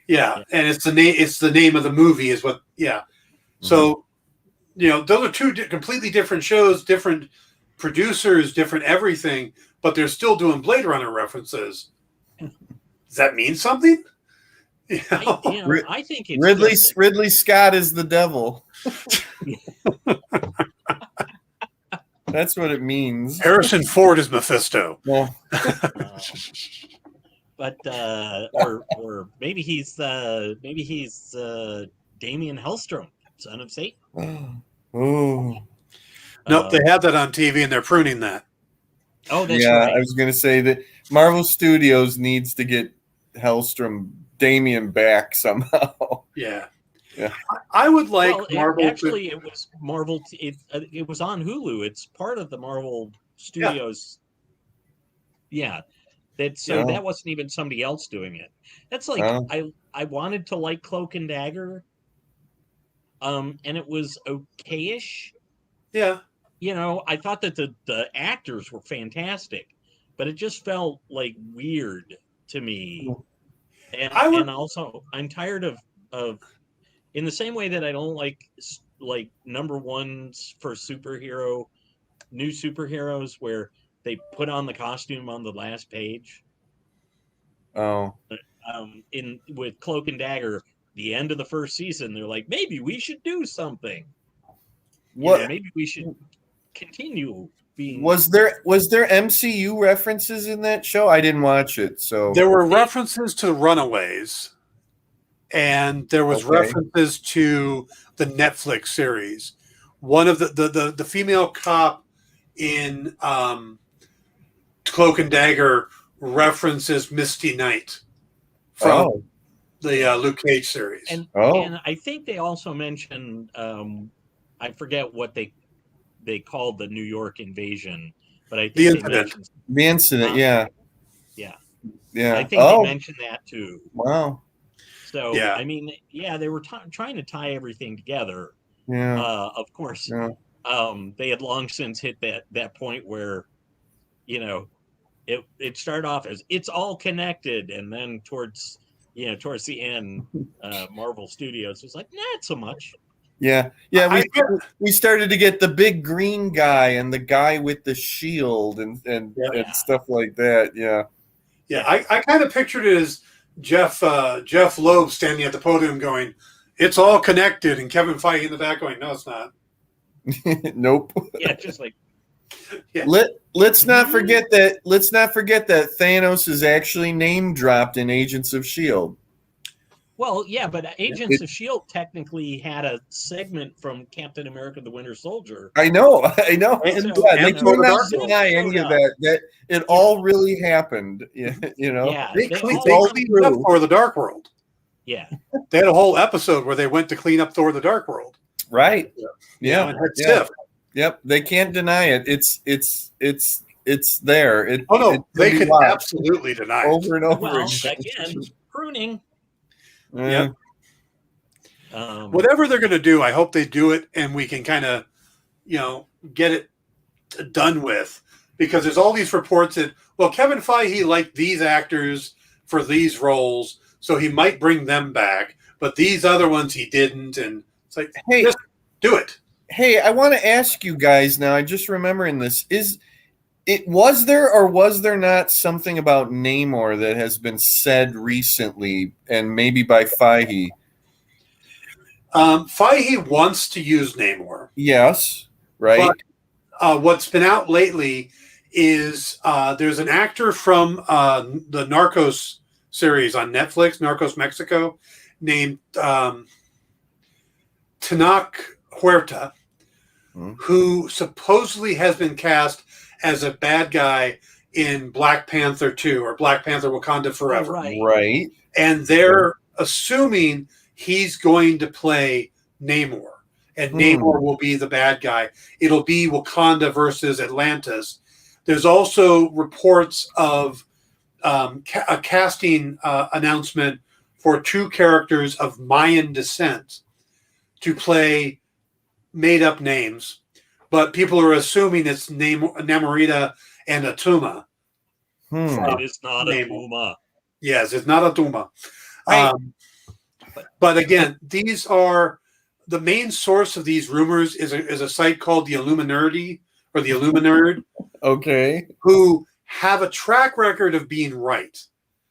Yeah, and it's the name of the movie is what. Yeah, so those are two completely different shows, different producers, different everything, but they're still doing Blade Runner references. Does that mean something? I think it's Ridley Scott is the devil. That's what it means. Harrison Ford is Mephisto. Yeah. But or maybe maybe he's Damien Hellstrom, son of Satan. Oh, Nope, they have that on TV and they're pruning that. Oh, that's yeah. right. I was going to say that Marvel Studios needs to get Hellstrom, Damien back somehow. Yeah. Yeah. I would like Well, Marvel. actually, it was Marvel. It was on Hulu. It's part of the Marvel Studios. Yeah, that wasn't even somebody else doing it. That's like I wanted to like Cloak and Dagger, and it was okayish. Yeah. You know, I thought that the actors were fantastic, but it just felt like weird to me. And and also I'm tired of in the same way that I don't like number ones for new superheroes where they put on the costume on the last page. Oh. With Cloak and Dagger, the end of the first season, they're like, maybe we should do something. What? Maybe we should continue being. Was there MCU references in that show? I didn't watch it, so there were references to Runaways, and there was references to the Netflix series. One of the female cop in Cloak and Dagger references Misty Knight from the Luke Cage series. And I think they also mentioned I forget what they called the New York invasion, but I think the incident, yeah. I think they mentioned that too. Wow. So yeah. I mean, they were trying to tie everything together. Yeah. Of course, they had long since hit that point where, it started off as it's all connected, and then towards the end, Marvel Studios was like, not so much. Yeah. We started to get the big green guy and the guy with the shield and stuff like that. Yeah. Yeah, I kind of pictured it as Jeff Loeb standing at the podium going, "It's all connected," and Kevin Feige in the back going, "No, it's not." Nope. Yeah, just like. Yeah. Let's not forget that Thanos is actually name dropped in Agents of S.H.I.E.L.D. Well, yeah, but Agents of S.H.I.E.L.D. technically had a segment from Captain America: The Winter Soldier. I know. And they cannot deny any of that. That it all really happened. Yeah, Yeah, they cleaned up Thor: The Dark World. Yeah, they had a whole episode where they went to clean up Thor: The Dark World. Right. Yeah. Yep. They can't deny it. It's there. They could absolutely deny it over and over again. Pruning. Yeah. Whatever they're going to do, I hope they do it, and we can kind of, get it done with. Because there's all these reports that, Kevin Feige liked these actors for these roles, so he might bring them back, but these other ones he didn't, and it's like, hey, just do it. Hey, I want to ask you guys now. I just remembering this was there or was there not something about Namor that has been said recently, and maybe by Feige? Feige wants to use Namor. Yes, right. But what's been out lately is there's an actor from the Narcos series on Netflix, Narcos Mexico, named Tenoch Huerta, who supposedly has been cast as a bad guy in Black Panther 2 or Black Panther Wakanda Forever. Right. And they're assuming he's going to play Namor. And Namor will be the bad guy. It'll be Wakanda versus Atlantis. There's also reports of a casting announcement for 2 characters of Mayan descent to play made-up names. But people are assuming it's Namorita and Atuma. It is not Atuma. Yes, it's not Atuma. But again, these are the main source of these rumors is a site called the Illuminati or the Illuminerd. Okay. Who have a track record of being right.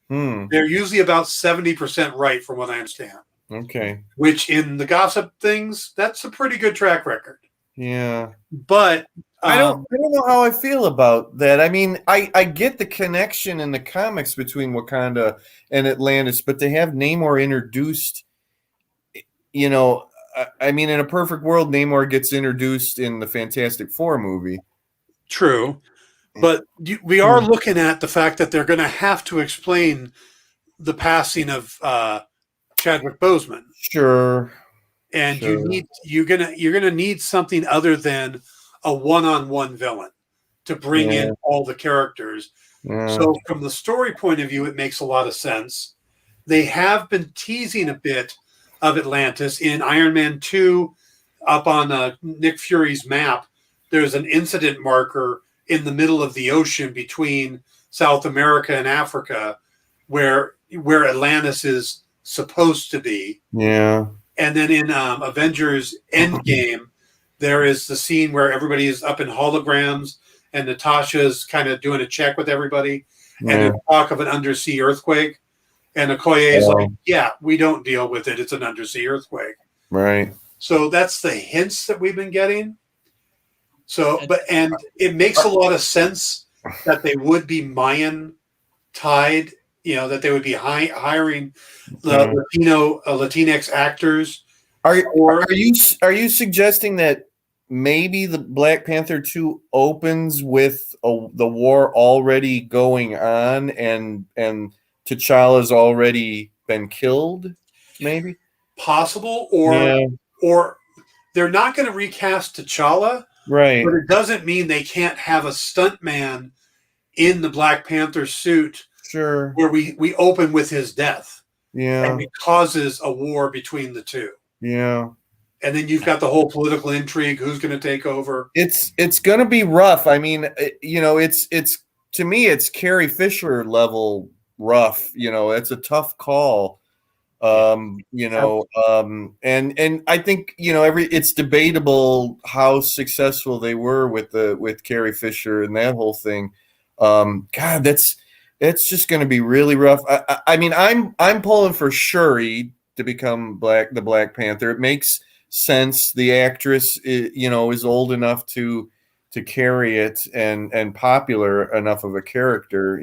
They're usually about 70% right, from what I understand. Okay. Which in the gossip things, that's a pretty good track record. Yeah. But I don't know how I feel about that. I mean, I get the connection in the comics between Wakanda and Atlantis, but to have Namor introduced, you know, I mean, in a perfect world, Namor gets introduced in the Fantastic Four movie. True. But we are looking at the fact that they're going to have to explain the passing of Chadwick Boseman. Sure. And Sure. you're gonna need something other than a one-on-one villain to bring in all the characters. Yeah. So from the story point of view, it makes a lot of sense. They have been teasing a bit of Atlantis in Iron Man 2. Up on Nick Fury's map, there's an incident marker in the middle of the ocean between South America and Africa where Atlantis is supposed to be. Yeah. And then in Avengers Endgame, there is the scene where everybody is up in holograms and Natasha's kind of doing a check with everybody. And there's talk of an undersea earthquake. And Okoye is like, yeah, we don't deal with it. It's an undersea earthquake. Right. So that's the hints that we've been getting. So, and it makes a lot of sense that they would be Mayan tied, that they would be hiring the Latinx actors. Are you suggesting that maybe the Black Panther 2 opens with the war already going on and T'Challa's already been killed? Maybe possible, or they're not going to recast T'Challa, right? But it doesn't mean they can't have a stuntman in the Black Panther suit. Sure. Where we open with his death. Yeah. And it causes a war between the two. Yeah. And then you've got the whole political intrigue. Who's going to take over? It's going to be rough. I mean, it's to me, it's Carrie Fisher level rough. It's a tough call. And I think, it's debatable how successful they were with Carrie Fisher and that whole thing. God, it's just going to be really rough. I mean, I'm pulling for Shuri to become the Black Panther. It makes sense. The actress, is old enough to carry it and popular enough of a character,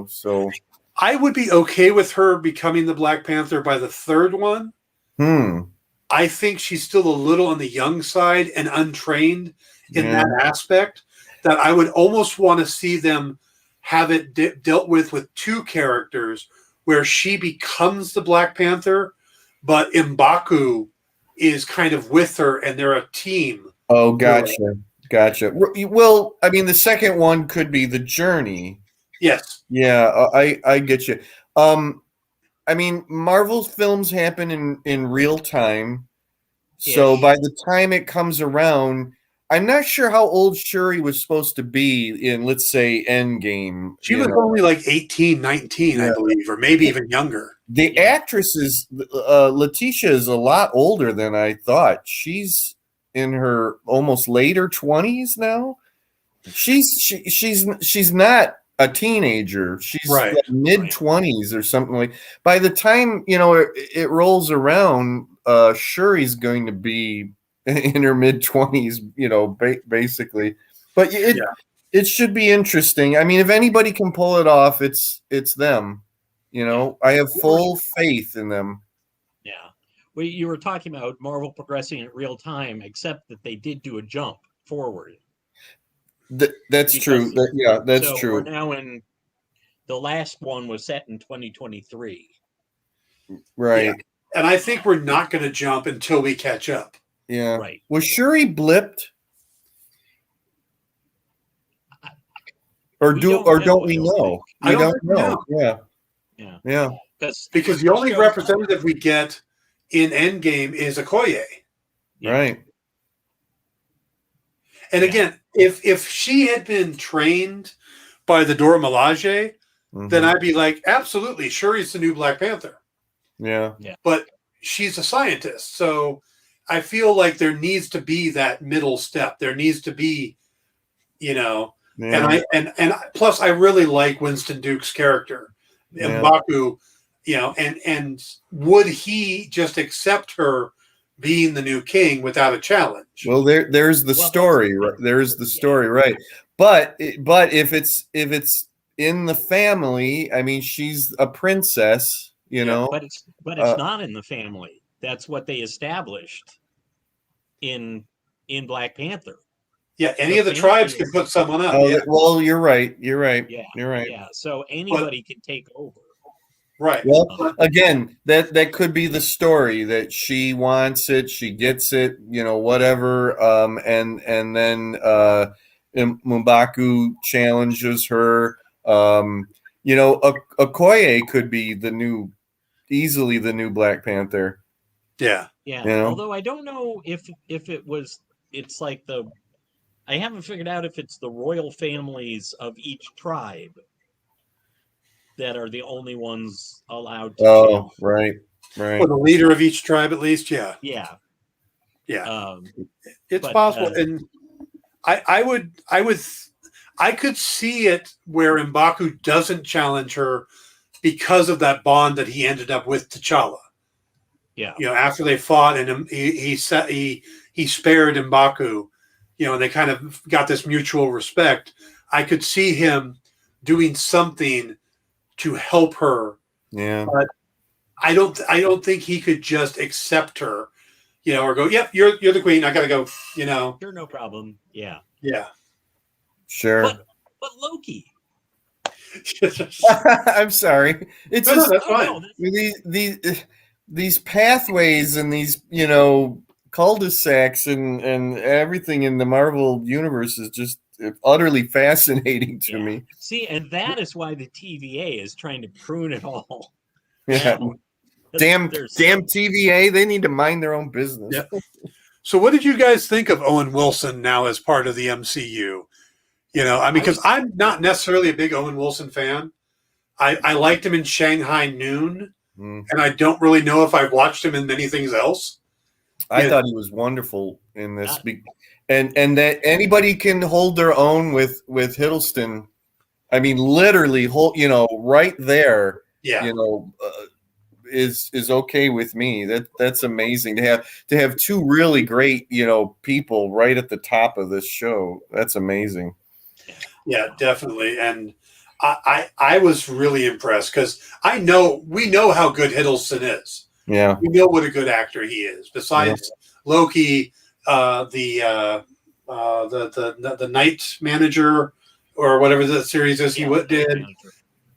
so I would be okay with her becoming the Black Panther by the third one. I think she's still a little on the young side and untrained in that aspect, that I would almost want to see them have it dealt with two characters where she becomes the Black Panther, but M'Baku is kind of with her and they're a team. Oh, gotcha. Well, I mean, the second one could be the journey. Yes. Yeah, I get you. I mean, Marvel's films happen in real time. So by the time it comes around, I'm not sure how old Shuri was supposed to be in, let's say, Endgame. She was only like 18, 19, I believe, or maybe even younger. The actress is, Letitia is a lot older than I thought. She's in her almost later 20s now. She's not a teenager. She's like mid-20s or something like. By the time, it rolls around, Shuri's going to be in her mid-20s, basically. But it should be interesting. I mean, if anybody can pull it off, it's them. I have full faith in them. Yeah. Well, you were talking about Marvel progressing in real time, except that they did do a jump forward. That's true. That's true. We're now in the last one was set in 2023. Right. Yeah. And I think we're not going to jump until we catch up. Yeah. Right. Was Shuri blipped? Or don't we know? I don't know. Yeah. Because the only representative we get in Endgame is Okoye. Right. And again, if she had been trained by the Dora Milaje, then I'd be like, absolutely, Shuri's the new Black Panther. Yeah. But she's a scientist, so I feel like there needs to be that middle step. There needs to be, and plus I really like Winston Duke's character, M'Baku, and would he just accept her being the new king without a challenge. Well, there's the Well, story. Right? There's the story, right? But if it's in the family, I mean, she's a princess, you know. But it's not in the family. That's what they established in Black Panther. Yeah, any The of the family tribes is- can put someone up. Oh, Yeah, well, you're right. You're right. Yeah, You're right. yeah. So anybody can take over. right. Well, again, that could be the story that she wants it, she gets it, you know, whatever. And then M'Baku challenges her. You know, Okoye could be easily the new Black Panther. Yeah. Yeah. You know? Although I don't know if it's like I haven't figured out if it's the royal families of each tribe that are the only ones allowed to challenge. Right. Or the leader of each tribe, at least. Yeah. Yeah. Yeah. It's but, possible. And I could see it where M'Baku doesn't challenge her because of that bond that he ended up with T'Challa. Yeah. You know, after they fought and he spared M'Baku, you know, and they kind of got this mutual respect. I could see him doing something to help her. Yeah. But I don't think he could just accept her, you know, or go, "Yep, you're the queen. I got to go," you know. Sure, no problem. Yeah. Yeah. Sure. But Loki. I'm sorry. It's No, just that's fine. these pathways and these, you know, cul-de-sacs and everything in the Marvel universe is just utterly fascinating to me. See, and that is why the TVA is trying to prune it all. Yeah. down. Damn There's- TVA, they need to mind their own business. Yep. So what did you guys think of Owen Wilson now as part of the MCU? You know, I mean, because I'm not necessarily a big Owen Wilson fan. I liked him in Shanghai Noon, and I don't really know if I've watched him in many things else. I thought he was wonderful in this, and that anybody can hold their own with Hiddleston. I mean, literally, you know, right there. Yeah. You know, is okay with me. That's amazing to have two really great, you know, people right at the top of this show. That's amazing. Yeah, definitely. And I was really impressed because we know how good Hiddleston is. Yeah. We know what a good actor he is. Besides Loki, the Night Manager or whatever the series is he did.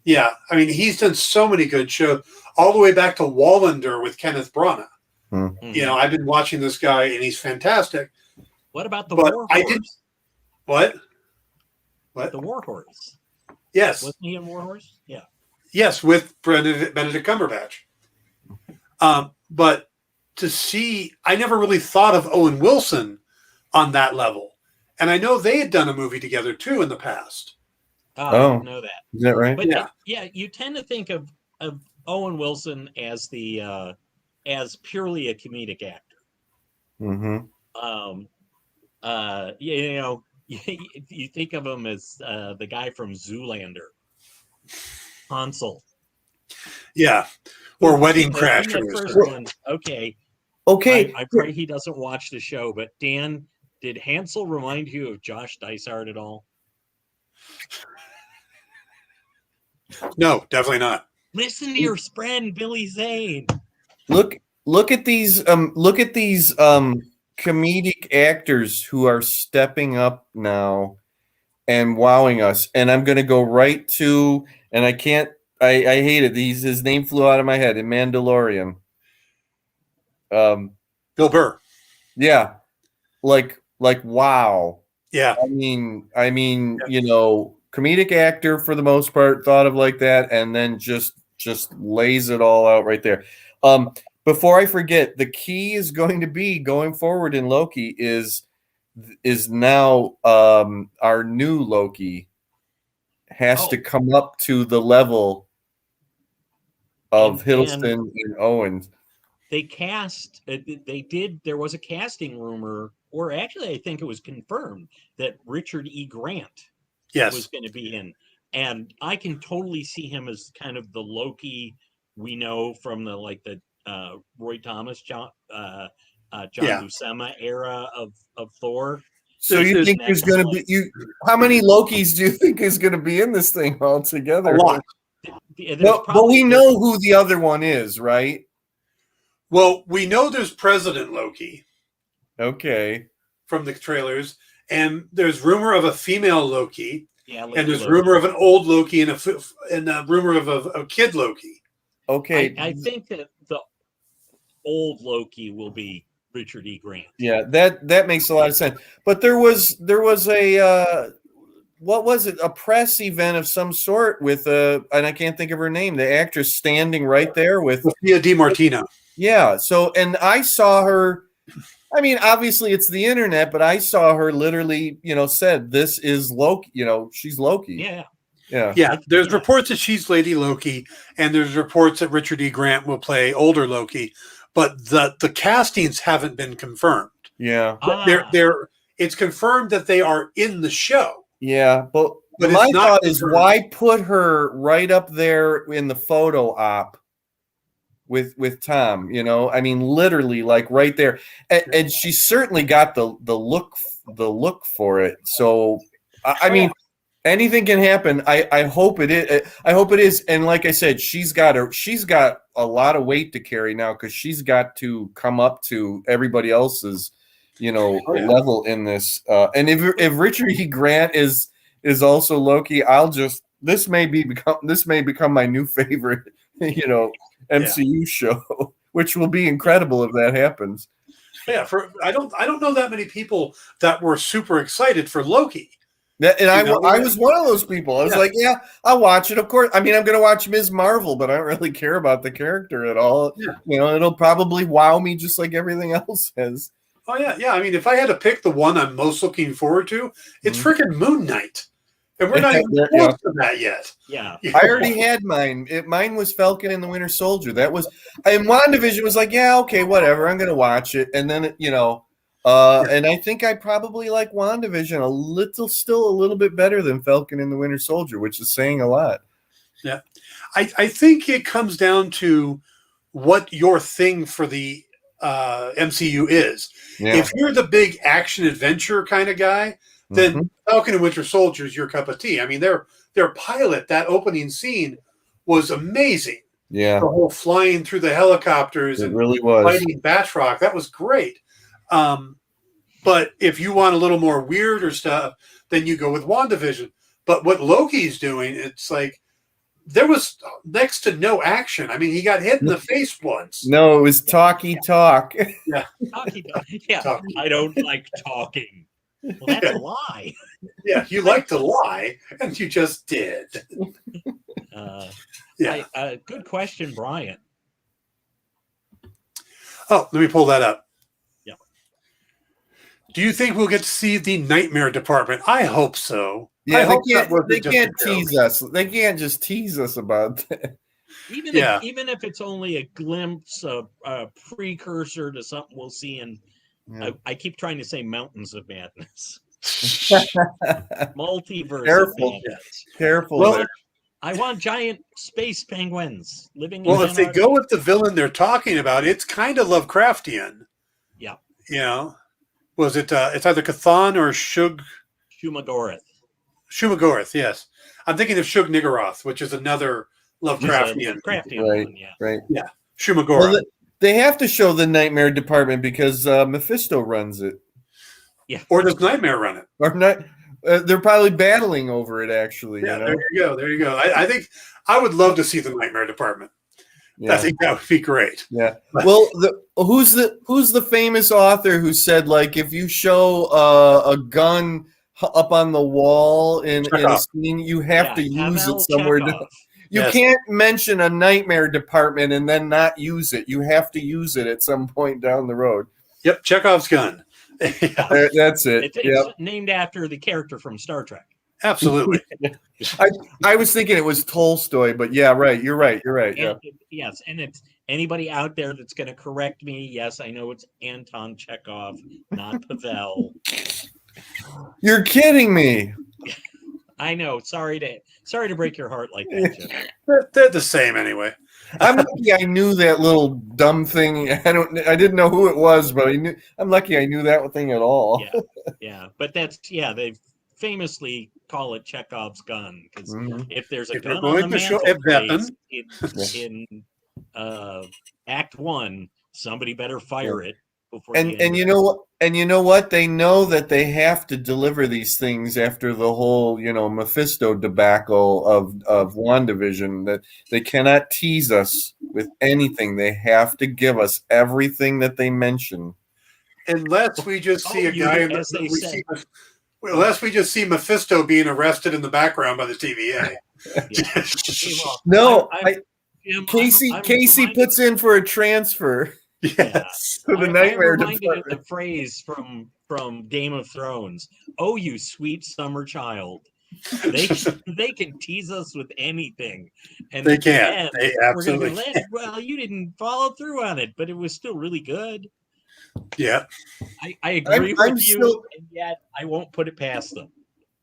Yeah, I mean, he's done so many good shows, all the way back to Wallander with Kenneth Branagh. Mm-hmm. You know, I've been watching this guy, and he's fantastic. What about the War Horse? What? The War Horse. Yes. Wasn't he in War Horse? Yeah. Yes, with Benedict Cumberbatch. But to see, I never really thought of Owen Wilson on that level. And I know they had done a movie together, too, in the past. I didn't know that. Is that right? But you tend to think of Owen Wilson as as purely a comedic actor. Mm-hmm. You know, you think of him as the guy from Zoolander, Hansel. Yeah, or Wedding Crashers. Okay. I pray he doesn't watch the show. But Dan, did Hansel remind you of Josh Dysart at all? No, definitely not. Listen to your friend Billy Zane. Look at these comedic actors who are stepping up now and wowing us. And I'm going to go right to, and I hate it. His name flew out of my head in Mandalorian. Bill Burr. Yeah. Like, wow. Yeah. I mean, you know, comedic actor for the most part, thought of like that, and then just lays it all out right there. Before I forget, the key is going to be going forward in Loki is now our new Loki has to come up to the level of Hiddleston and Owens. They cast. There was a casting rumor, or actually, I think it was confirmed that Richard E. Grant was going to be in, and I can totally see him as kind of the Loki we know from the Roy Thomas John Yeah. Buscema era of Thor. So you think there's going to be how many Lokis do you think is going to be in this thing altogether? A lot. But we know who the other one is, right? Well, we know there's President Loki. Okay. From the trailers, and there's rumor of a female Loki, and there's Loki. rumor of an old Loki and a rumor of a kid Loki. Okay. I think that the old Loki will be Richard E. Grant. Yeah, that makes a lot of sense. But there was a what was it? A press event of some sort with and I can't think of her name, the actress standing right there with Sophia DiMartino. Yeah. So, and I saw her. I mean, obviously it's the internet, but I saw her literally, said this is Loki. She's Loki. Yeah. There's reports that she's Lady Loki, and there's reports that Richard E. Grant will play older Loki, but the castings haven't been confirmed. Yeah. It's confirmed that they are in the show. Yeah, but my thought is, why put her right up there in the photo op with Tom? I mean, literally, like right there, and she certainly got the look for it. So, I mean, anything can happen. I hope it is. I hope it is. And like I said, she's got a lot of weight to carry now because she's got to come up to everybody else's level in this. And if Richard E. Grant is also Loki, this may become my new favorite, MCU show, which will be incredible if that happens. Yeah, I don't know that many people that were super excited for Loki. I was one of those people. I was like, yeah, I'll watch it. Of course. I mean, I'm going to watch Ms. Marvel, but I don't really care about the character at all. Yeah. It'll probably wow me just like everything else has. Oh, yeah. Yeah. I mean, if I had to pick the one I'm most looking forward to, it's freaking Moon Knight. And we're not even close to that yet. Yeah. I already had mine. Mine was Falcon and the Winter Soldier. That was, and WandaVision was like, yeah, okay, whatever. I'm going to watch it. And then, and I think I probably like WandaVision still a little bit better than Falcon and the Winter Soldier, which is saying a lot. Yeah. I think it comes down to what your thing for the MCU is. Yeah. If you're the big action adventure kind of guy, then Falcon and Winter Soldier is your cup of tea. I mean, their pilot, that opening scene was amazing. Yeah. The whole flying through the helicopters and really was fighting Batroc. That was great. But if you want a little more weirder stuff, then you go with WandaVision. But what Loki's doing, it's like there was next to no action. I mean, he got hit in the face once. No, it was talky talk. Yeah. Talky talk. Yeah. Talky. I don't like talking. Well, that's a lie. Yeah, you like to lie, and you just did. Good question, Brian. Oh, let me pull that up. Yeah. Do you think we'll get to see the Nightmare Department? I hope so. Yeah, they can't tease us. They can't just tease us about that. Even if it's only a glimpse, a precursor to something we'll see in. Yeah. I keep trying to say Mountains of Madness. Multiverse. Careful. Well, I want giant space penguins living. Well, if they go with the villain they're talking about, it's kind of Lovecraftian. Yeah. Was it? It's either Cthon or Shumagorath. Yes, I'm thinking of Shub-Niggurath, which is another Lovecraftian. Right. Yeah, Shumagorath. Well, they have to show the Nightmare Department because Mephisto runs it. Yeah. Or does Nightmare run it? Or not? They're probably battling over it, actually. Yeah, there you go. I think I would love to see the Nightmare Department. Yeah. I think that would be great. Yeah. Well, who's the famous author who said, like, if you show a gun up on the wall in a scene, you have to use it somewhere. You can't mention a Nightmare Department and then not use it. You have to use it at some point down the road. Yep, Chekhov's gun. That's it. It's named after the character from Star Trek. Absolutely. I was thinking it was Tolstoy, but yeah, right. You're right. Yes, and it's anybody out there that's going to correct me. Yes, I know it's Anton Chekhov, not Pavel. You're kidding me. I know. Sorry to break your heart like that, Jim. They're the same anyway. I'm lucky I knew that little dumb thing. I didn't know who it was, but I'm lucky I knew that thing at all. Yeah. But they famously call it Chekhov's gun, because if there's a If you're gun on the going to show a mantelpiece weapon, in Act 1, somebody better fire it before. And you know what? And you know what? They know that they have to deliver these things after the whole, Mephisto debacle of WandaVision. That they cannot tease us with anything. They have to give us everything that they mention. Unless we just see a guy unless we just see Mephisto being arrested in the background by the TVA. Casey puts in for a transfer. Yes. The nightmare. I'm reminded of the phrase from Game of Thrones. Oh, you sweet summer child. They can tease us with anything, and they can. They absolutely can. Well, you didn't follow through on it, but it was still really good. Yeah, I agree with you, and yet I won't put it past them.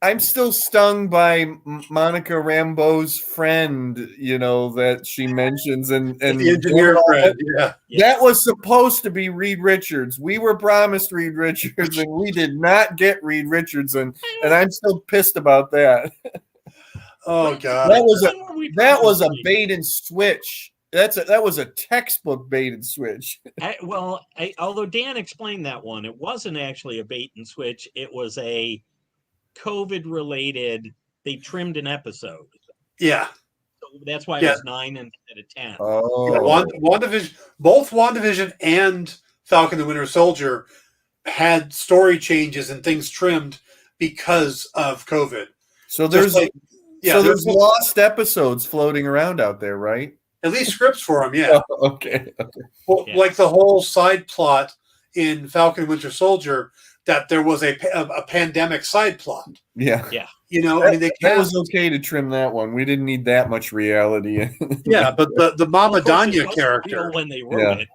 I'm still stung by Monica Rambeau's friend, that she mentions, and the engineer friend. Yeah, that was supposed to be Reed Richards. We were promised Reed Richards, and we did not get Reed Richards, and I'm still pissed about that. Oh God, that was a bait and switch. That was a textbook bait and switch. Although Dan explained that one, it wasn't actually a bait and switch. It was a COVID related. They trimmed an episode. Yeah, so that's why it was 9 instead of 10. Oh, WandaVision, both WandaVision and Falcon the Winter Soldier had story changes and things trimmed because of COVID. So there's there's lost episodes floating around out there, right? At least scripts for them, yeah. Oh, okay. Well, like the whole side plot in Falcon Winter Soldier, that there was a pandemic side plot. Yeah. That was okay to trim that one. We didn't need that much reality. Yeah, but the Mama Danya character, when they wrote it.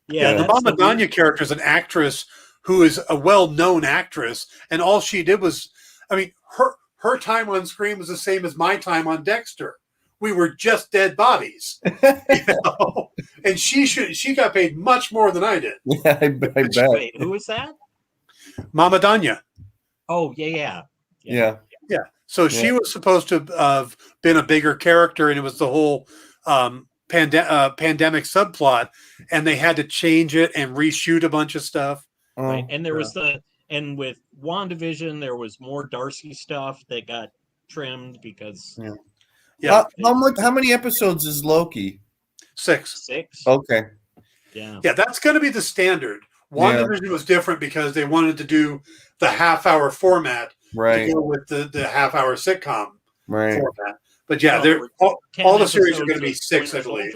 The Mama Danya character is an actress who is a well-known actress, and all she did was, her time on screen was the same as my time on Dexter. We were just dead bodies, and she got paid much more than I did. Yeah, I bet. Wait, who is that? Mama Danya. Oh, yeah. So she was supposed to have been a bigger character, and it was the whole pandemic subplot, and they had to change it and reshoot a bunch of stuff. Right, and there was and with WandaVision, there was more Darcy stuff that got trimmed because. Yeah. How many episodes is Loki? 6. Okay. Yeah. Yeah, that's going to be the standard. WandaVision was different because they wanted to do the half-hour format to go with the half-hour sitcom format. But all the series are going to be 6, I believe.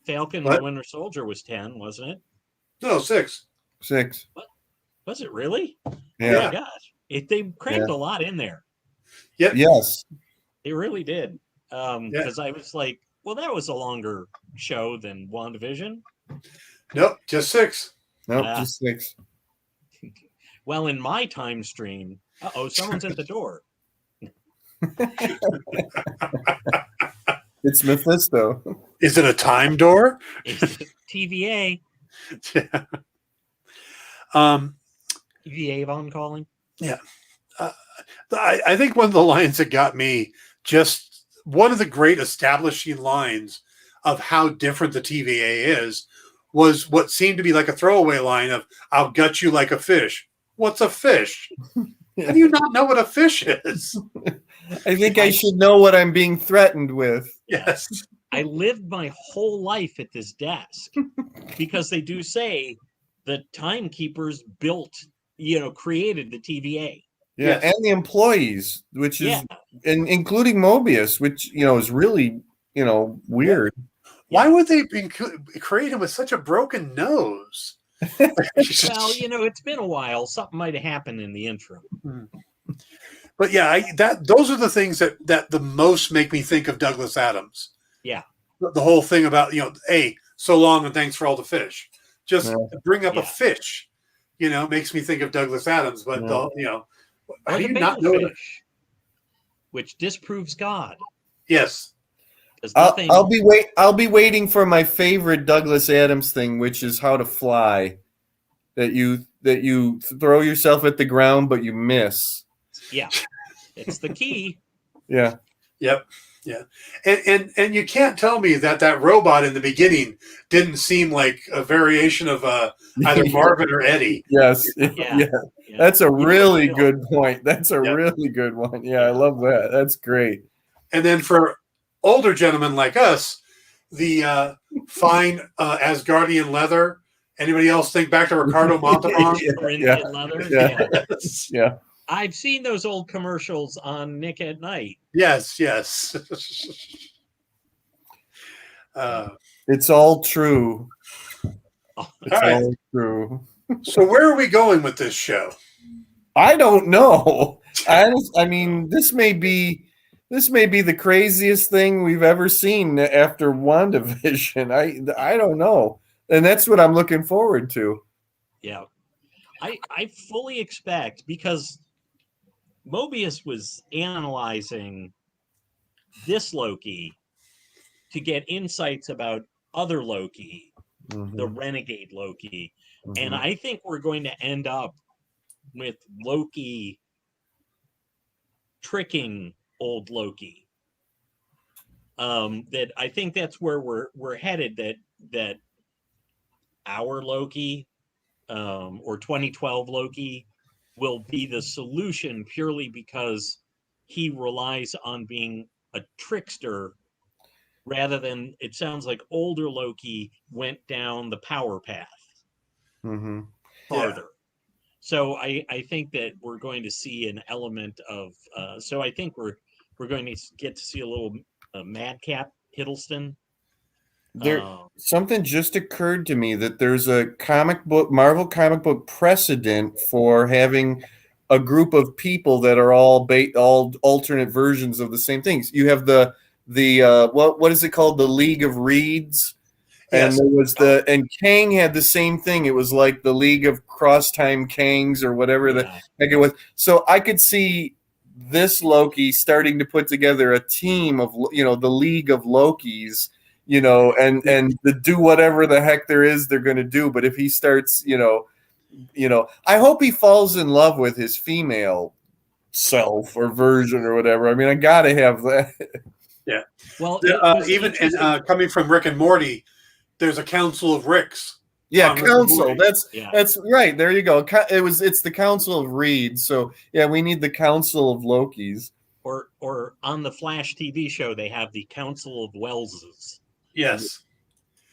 Falcon and the Winter Soldier was 10, wasn't it? No, 6. 6. What? Was it really? Yeah. Oh my gosh. They crammed a lot in there. Yep. Yes. They really did. Because I was like, well, that was a longer show than WandaVision. Nope, just 6. Nope, just 6. Well, in my time stream, someone's at the door. It's Mephisto. Is it a time door? It's TVA. Yeah. TVA Avon calling. Yeah. I think one of the lines that got me, just one of the great establishing lines of how different the TVA is, was what seemed to be like a throwaway line of, "I'll gut you like a fish." What's a fish? How do you not know what a fish is? I think I should know what I'm being threatened with. Yes. I lived my whole life at this desk because they do say the timekeepers created the TVA. Yeah, yes. And the employees, which is, and including Mobius, which, is really, weird. Why would they create him with such a broken nose? Well, it's been a while. Something might have happened in the interim. But yeah, those are the things that the most make me think of Douglas Adams. Yeah. The whole thing about, hey, so long and thanks for all the fish. Just to bring up a fish, makes me think of Douglas Adams. But, how do you not know? which disproves God. Yes. Nothing... I'll be waiting for my favorite Douglas Adams thing, which is how to fly. That you throw yourself at the ground, but you miss. Yeah, it's the key. Yeah. Yep. Yeah. And you can't tell me that robot in the beginning didn't seem like a variation of either Marvin or Eddie. Yes. Yeah. That's a really good point. That's a really good one. Yeah, I love that. That's great. And then for older gentlemen like us, the fine Asgardian leather. Anybody else think back to Ricardo Montalban? Leather? Yeah. I've seen those old commercials on Nick at Night. Yes. It's all true. It's all true. So where are we going with this show? I don't know. I mean, this may be the craziest thing we've ever seen after WandaVision. I don't know. And that's what I'm looking forward to. Yeah. I fully expect, because Mobius was analyzing this Loki to get insights about other Loki, the renegade Loki. And I think we're going to end up with Loki tricking old Loki. That I think that's where we're headed, that our Loki, or 2012 Loki, will be the solution purely because he relies on being a trickster rather than, it sounds like older Loki went down the power path farther. Yeah. So I think that we're going to see an element of, so I think we're going to get to see a little Madcap Hiddleston. Something just occurred to me, that there's a Marvel comic book precedent for having a group of people that are all alternate versions of the same things. You have the what is it called? The League of Reeds. Yes. And there was and Kang had the same thing. It was like the League of Cross-Time Kangs or whatever the heck it was. So I could see this Loki starting to put together a team of, the League of Lokis, and to do whatever the heck they're going to do. But if he starts, I hope he falls in love with his female self or version or whatever. I mean, I got to have that. Yeah. Well, even coming from Rick and Morty, there's a Council of Ricks. Yeah, Council. That's right. There you go. It's the Council of Reeds. So yeah, we need the Council of Lokis. Or on the Flash TV show, they have the Council of Welleses. Yes.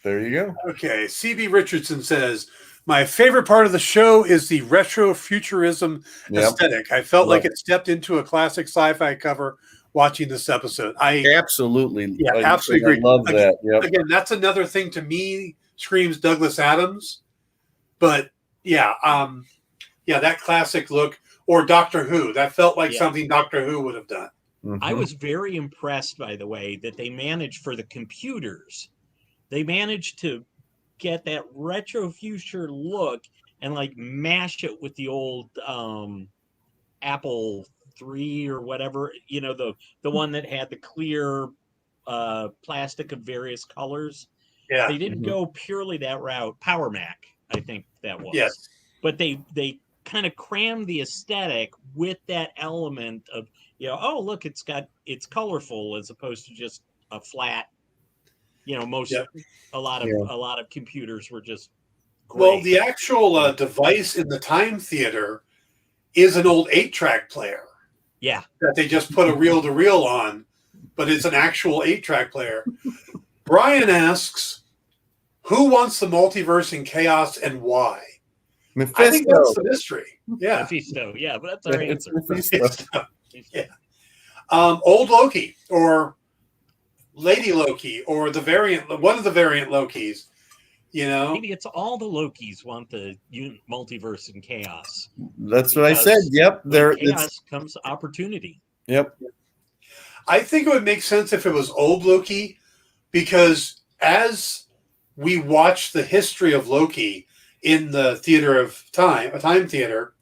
There you go. Okay. CB Richardson says, my favorite part of the show is the retro futurism aesthetic. I felt like it stepped into a classic sci-fi cover watching this episode. I absolutely agree. I love that. Yep. Again, that's another thing to me screams Douglas Adams. But that classic look, or Doctor Who, that felt like something Doctor Who would have done. I was very impressed, by the way, that they managed, for the computers, they managed to get that retro future look and like mash it with the old Apple III or whatever, the one that had the clear plastic of various colors. Yeah, they didn't go purely that route. Power Mac, I think that was. Yes, but they kind of crammed the aesthetic with that element of, oh look, it's colorful as opposed to just a flat. A lot of computers were just gray. Well, the actual device in the Time Theater is an old 8-track player. Yeah, that they just put a reel-to-reel on, but it's an actual 8-track player. Brian asks, who wants the multiverse in chaos and why? Mephisto. I think that's the mystery. Yeah. Mephisto. Yeah, but that's our answer. Mephisto. Yeah. Old Loki or Lady Loki or one of the variant Lokis. Maybe it's all the Lokis want the multiverse in chaos. That's what I said. Yep. Chaos comes opportunity. Yep. I think it would make sense if it was old Loki, because as we watch the history of Loki in the theater of time, a time theater,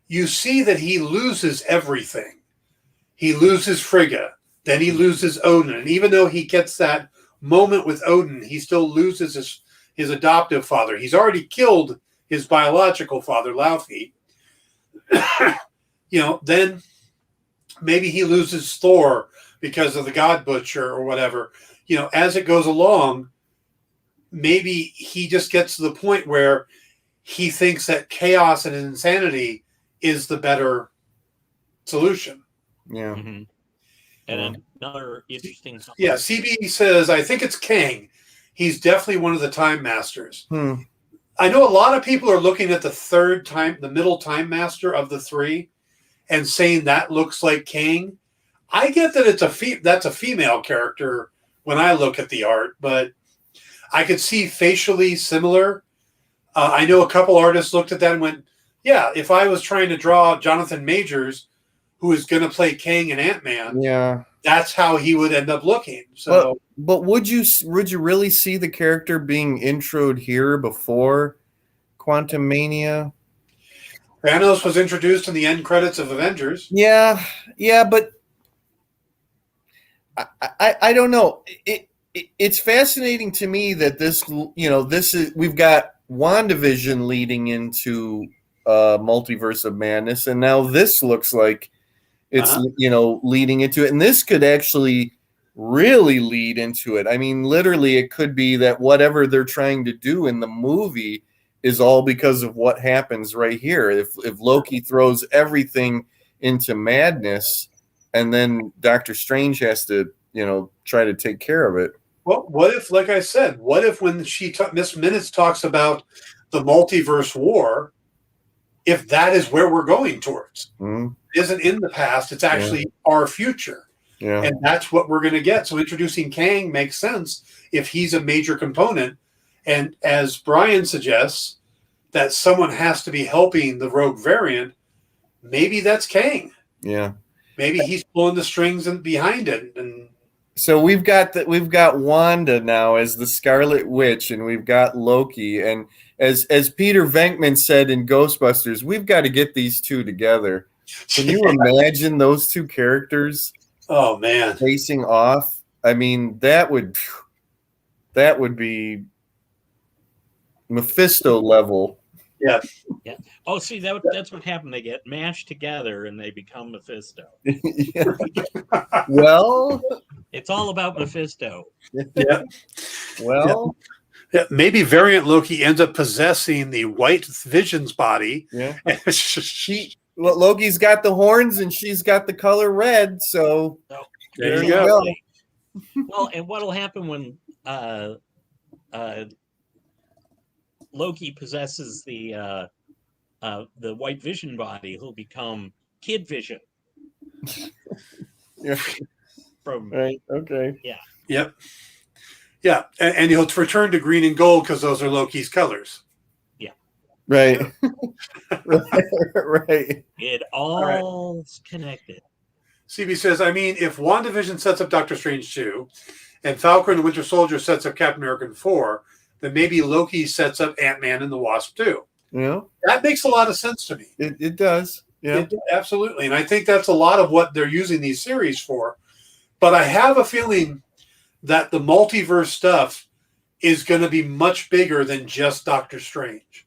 you see that he loses everything. he loses Frigga, then he loses Odin, and even though he gets that moment with Odin, he still loses his adoptive father. He's already killed his biological father, Laufey. Then maybe he loses Thor because of the God Butcher or whatever. As it goes along, maybe he just gets to the point where he thinks that chaos and insanity is the better solution. Yeah. Mm-hmm. And another interesting. Yeah, CB says, I think it's Kang. He's definitely one of the Time Masters. I know a lot of people are looking at the middle Time Master of the three and saying that looks like Kang. I get that that's a female character when I look at the art, but I could see facially similar. I know a couple artists looked at that and went, yeah, if I was trying to draw Jonathan Majors, who is going to play Kang and Ant-Man, yeah, that's how he would end up looking. So, but would you really see the character being introed here before Quantum Mania? Thanos was introduced in the end credits of Avengers. Yeah, but I don't know. It's fascinating to me that this is, we've got WandaVision leading into Multiverse of Madness, and now this looks like it's leading into it, and this could actually really lead into it. I mean, literally, it could be that whatever they're trying to do in the movie is all because of what happens right here. If Loki throws everything into madness, and then Doctor Strange has to try to take care of it. Well, what if, like I said, when Miss Minutes talks about the multiverse war, if that is where we're going towards, isn't in the past, it's actually our future. Yeah. And that's what we're going to get. So introducing Kang makes sense if he's a major component. And as Brian suggests, that someone has to be helping the rogue variant, maybe that's Kang. Yeah. Maybe he's pulling the strings behind it. And so we've got Wanda now as the Scarlet Witch, and we've got Loki, and as Peter Venkman said in Ghostbusters, we've got to get these two together. Can you imagine those two characters? Oh man, facing off. I mean, that would be Mephisto level. Yeah. Yeah. Oh, see, that's what happened. They get mashed together and they become Mephisto. Yeah. Well, it's all about Mephisto. Yeah. Well, yeah. Maybe variant Loki ends up possessing the White Vision's body. Yeah. Loki's got the horns and she's got the color red. So there you go. Well, and what'll happen when Loki possesses the White Vision body? He'll become Kid Vision. Yeah. Right. Okay. Yeah. Yep. Yeah, and he'll return to green and gold because those are Loki's colors. Yeah. Right. Right. It all's connected. CB says, I mean, if WandaVision sets up Doctor Strange 2 and Falcon and the Winter Soldier sets up Captain America 4, then maybe Loki sets up Ant-Man and the Wasp 2. Yeah. That makes a lot of sense to me. It does. Yeah. Absolutely. And I think that's a lot of what they're using these series for. But I have a feeling that the multiverse stuff is going to be much bigger than just Doctor Strange.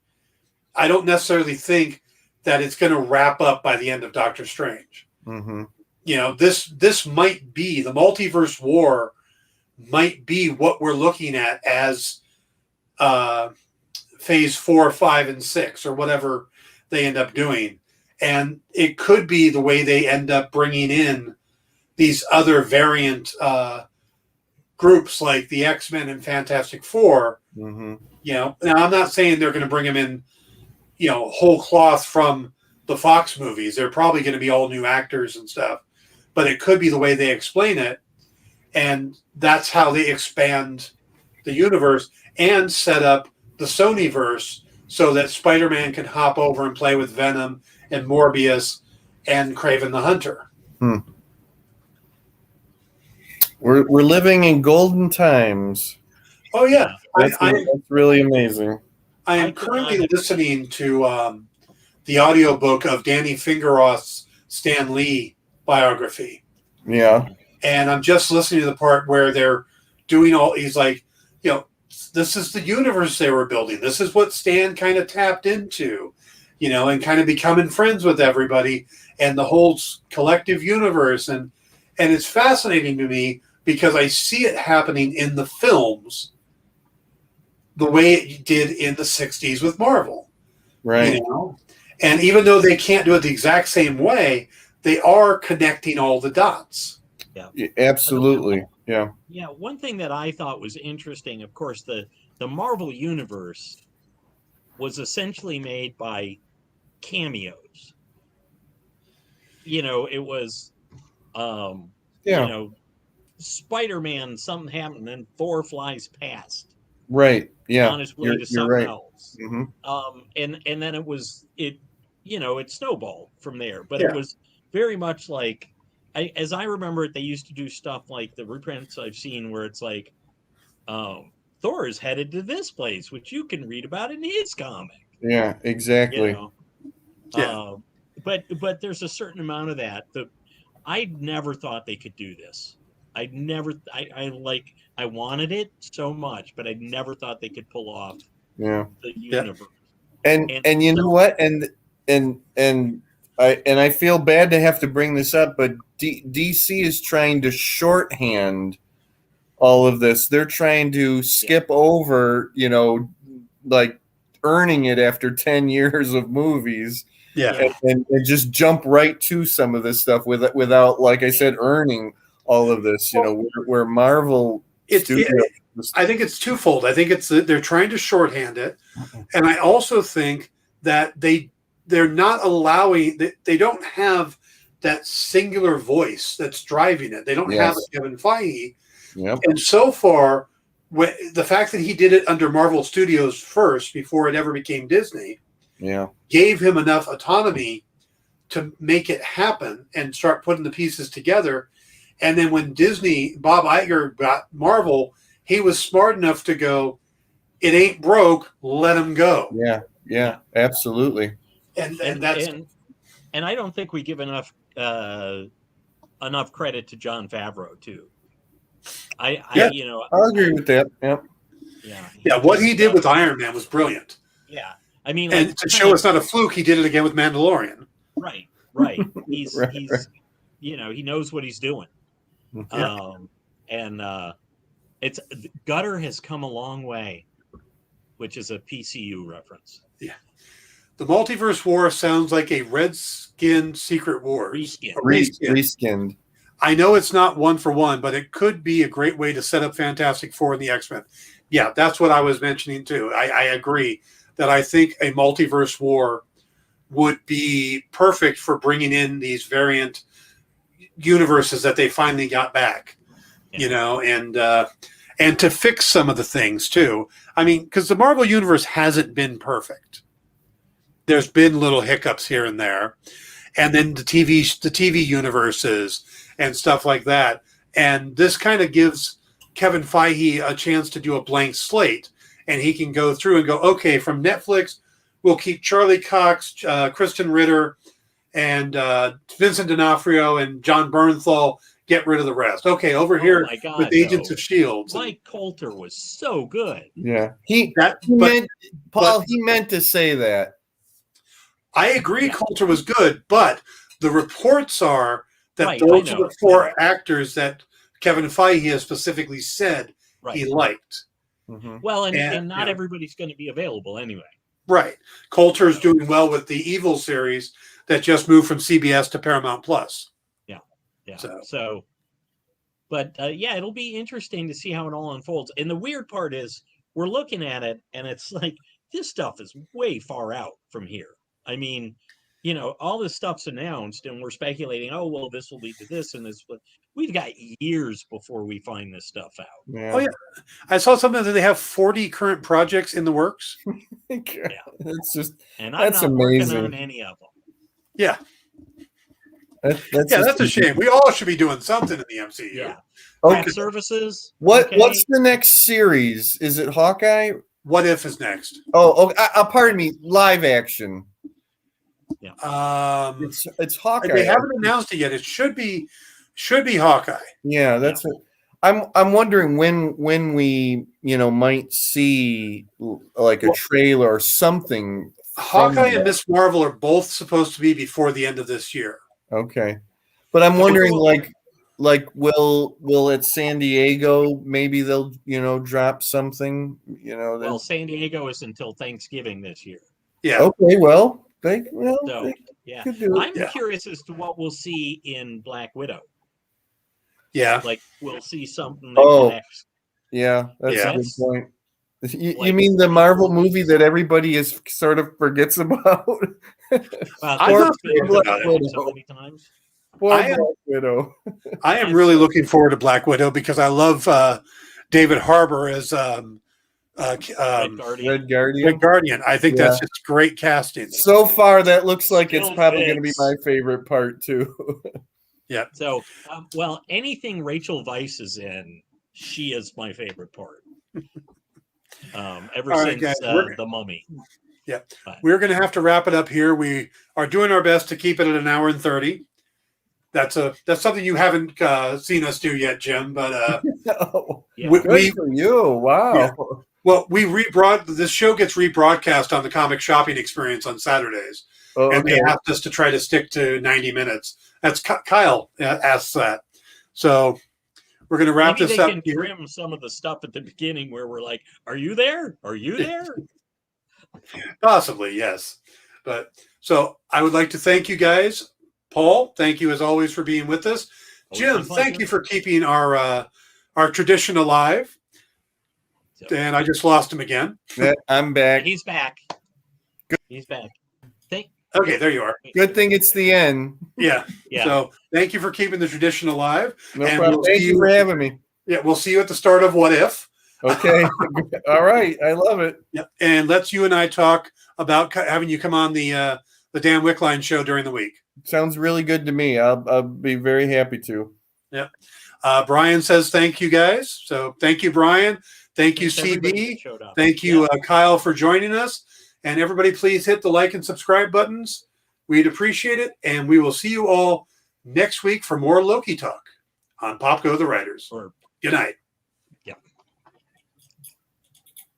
I don't necessarily think that it's going to wrap up by the end of Doctor Strange. Mm-hmm. This might be, the multiverse war might be what we're looking at as phase 4, 5, and 6, or whatever they end up doing. And it could be the way they end up bringing in these other variant groups like the X-Men and Fantastic Four. Mm-hmm. Now I'm not saying they're going to bring them in, whole cloth from the Fox movies. They're probably going to be all new actors and stuff, but it could be the way they explain it. And that's how they expand the universe and set up the Sonyverse so that Spider-Man can hop over and play with Venom and Morbius and Kraven the Hunter. We're living in golden times. Oh yeah, that's really amazing. I am currently listening to the audiobook of Danny Fingeroth's Stan Lee biography. Yeah. And I'm just listening to the part where they're doing all. He's like, this is the universe they were building. This is what Stan kind of tapped into, and kind of becoming friends with everybody and the whole collective universe. And it's fascinating to me because I see it happening in the films the way it did in the 60s with Marvel. Right. And even though they can't do it the exact same way, they are connecting all the dots. Yeah, absolutely. Yeah. Yeah. One thing that I thought was interesting, of course, the Marvel Universe was essentially made by cameos. It was, Spider-Man, something happened, and Thor flies past. Right. Yeah. On his way to something right. else. Mm-hmm. And then it snowballed from there. But it was very much like, as I remember it, they used to do stuff like the reprints I've seen where it's like, Thor is headed to this place, which you can read about in his comic. Yeah, exactly. But there's a certain amount of that. I never thought they could do this. I wanted it so much, but I never thought they could pull off the universe. And you know what? And I feel bad to have to bring this up, but DC is trying to shorthand all of this. They're trying to skip over, like earning it after 10 years of movies. Yeah. And just jump right to some of this stuff without, like I said, earning all of this, where Marvel Studios. I think it's twofold. I think they're trying to shorthand it. And I also think that they're not allowing, they don't have that singular voice that's driving it. They don't have a Kevin Feige. Yep. And so far, the fact that he did it under Marvel Studios first, before it ever became Disney, gave him enough autonomy to make it happen and start putting the pieces together. And then when Bob Iger got Marvel, he was smart enough to go, it ain't broke, let him go. Yeah, absolutely. And that's and I don't think we give enough credit to Jon Favreau too. I agree with that. Yeah. What he did with Iron Man was brilliant. Yeah, I mean, and to show it's not a fluke, he did it again with Mandalorian. Right. He's he knows what he's doing. It's Gutter has come a long way, which is a PCU reference. Yeah. The Multiverse War sounds like a Redskin Secret War. Reskinned. I know it's not one for one, but it could be a great way to set up Fantastic Four and the X-Men. Yeah, that's what I was mentioning too. I agree that I think a Multiverse War would be perfect for bringing in these variant universes that they finally got back, and to fix some of the things too. I mean, because the Marvel Universe hasn't been perfect. There's been little hiccups here and there, and then the TV universes and stuff like that. And this kind of gives Kevin Feige a chance to do a blank slate, and he can go through and go, okay, from Netflix, we'll keep Charlie Cox, Kristen Ritter, and Vincent D'Onofrio and John Bernthal. Get rid of the rest. Okay, over here with Agents of S.H.I.E.L.D. Mike Coulter was so good. Yeah. He meant to say that. I agree Coulter was good, but the reports are that those are the four actors that Kevin Feige has specifically said he liked. Mm-hmm. Well, and not everybody's going to be available anyway. Right. Coulter's doing well with the Evil series that just moved from CBS to Paramount Plus. Yeah. But it'll be interesting to see how it all unfolds. And the weird part is we're looking at it and it's like, this stuff is way far out from here. I mean, all this stuff's announced and we're speculating, oh, well, this will lead to this and this, but we've got years before we find this stuff out. Yeah. Oh, yeah. I saw something that they have 40 current projects in the works. That's amazing. Working on any of them. Yeah. That's a shame. We all should be doing something in the MCU. Yeah. Okay. Services. What's the next series? Is it Hawkeye? What If is next? Pardon me. Live action. Yeah. It's Hawkeye. They haven't announced it yet. It should be Should be Hawkeye. Yeah, that's it. I'm wondering when we might see like a trailer or something. from Hawkeye and that. Miss Marvel are both supposed to be before the end of this year. Okay, but I'm wondering like will at San Diego maybe they'll drop something Well, San Diego is until Thanksgiving this year. Yeah. Okay, well they So yeah, could do it. I'm curious as to what we'll see in Black Widow. Yeah. Like we'll see something that Oh. connects. Yeah, that's Yeah. a good point. You Like, mean the Marvel movie that everybody is sort of forgets about? Well, I'm not it's been forgetting about so it. many times. Poor I am- Black Widow. I am really looking forward to Black Widow because I love David Harbour as Red Guardian. Red Guardian. Red Guardian. I think that's just great casting. So far, that looks like Still it's probably going to be fits. my favorite part too. Yeah. So, well, anything Rachel Weisz is in, she is my favorite part. Ever All right, since guys, The Mummy. Yeah. But- We're going to have to wrap it up here. We are doing our best to keep it at an hour and 30. That's something you haven't seen us do yet, Jim. But Oh, Yeah. good for you! Wow. well, this show gets rebroadcast on the Comic Shopping Experience on Saturdays, Oh, and okay. they asked us to try to stick to 90 minutes. That's Kyle asks that. So we're going to wrap Maybe this they up can here. trim some of the stuff at the beginning where we're like, "Are you there? Are you there?" Possibly, yes. But so I would like to thank you guys. Paul, thank you as always for being with us. Always Jim, my pleasure. thank you for keeping our tradition alive. So, And I just lost him again. I'm back. he's back. He's back. Okay, there you are. Good thing it's the end. Yeah. Yeah. So thank you for keeping the tradition alive. No And problem. we'll Thank see you you- for having me. Yeah, we'll see you at the start of What If. Okay. All right. I love it. Yeah, and let's you and I talk about having you come on the Dan Wickline show during the week. Sounds really good to me. I'll be very happy to. Brian says thank you guys. So thank you, Brian. Thank you, Thanks, everybody CB. that showed up. Thank you, Kyle, for joining us. And everybody, please hit the like and subscribe buttons. We'd appreciate it. And we will see you all next week for more Loki talk on Pop Go the Writers. Or Good night.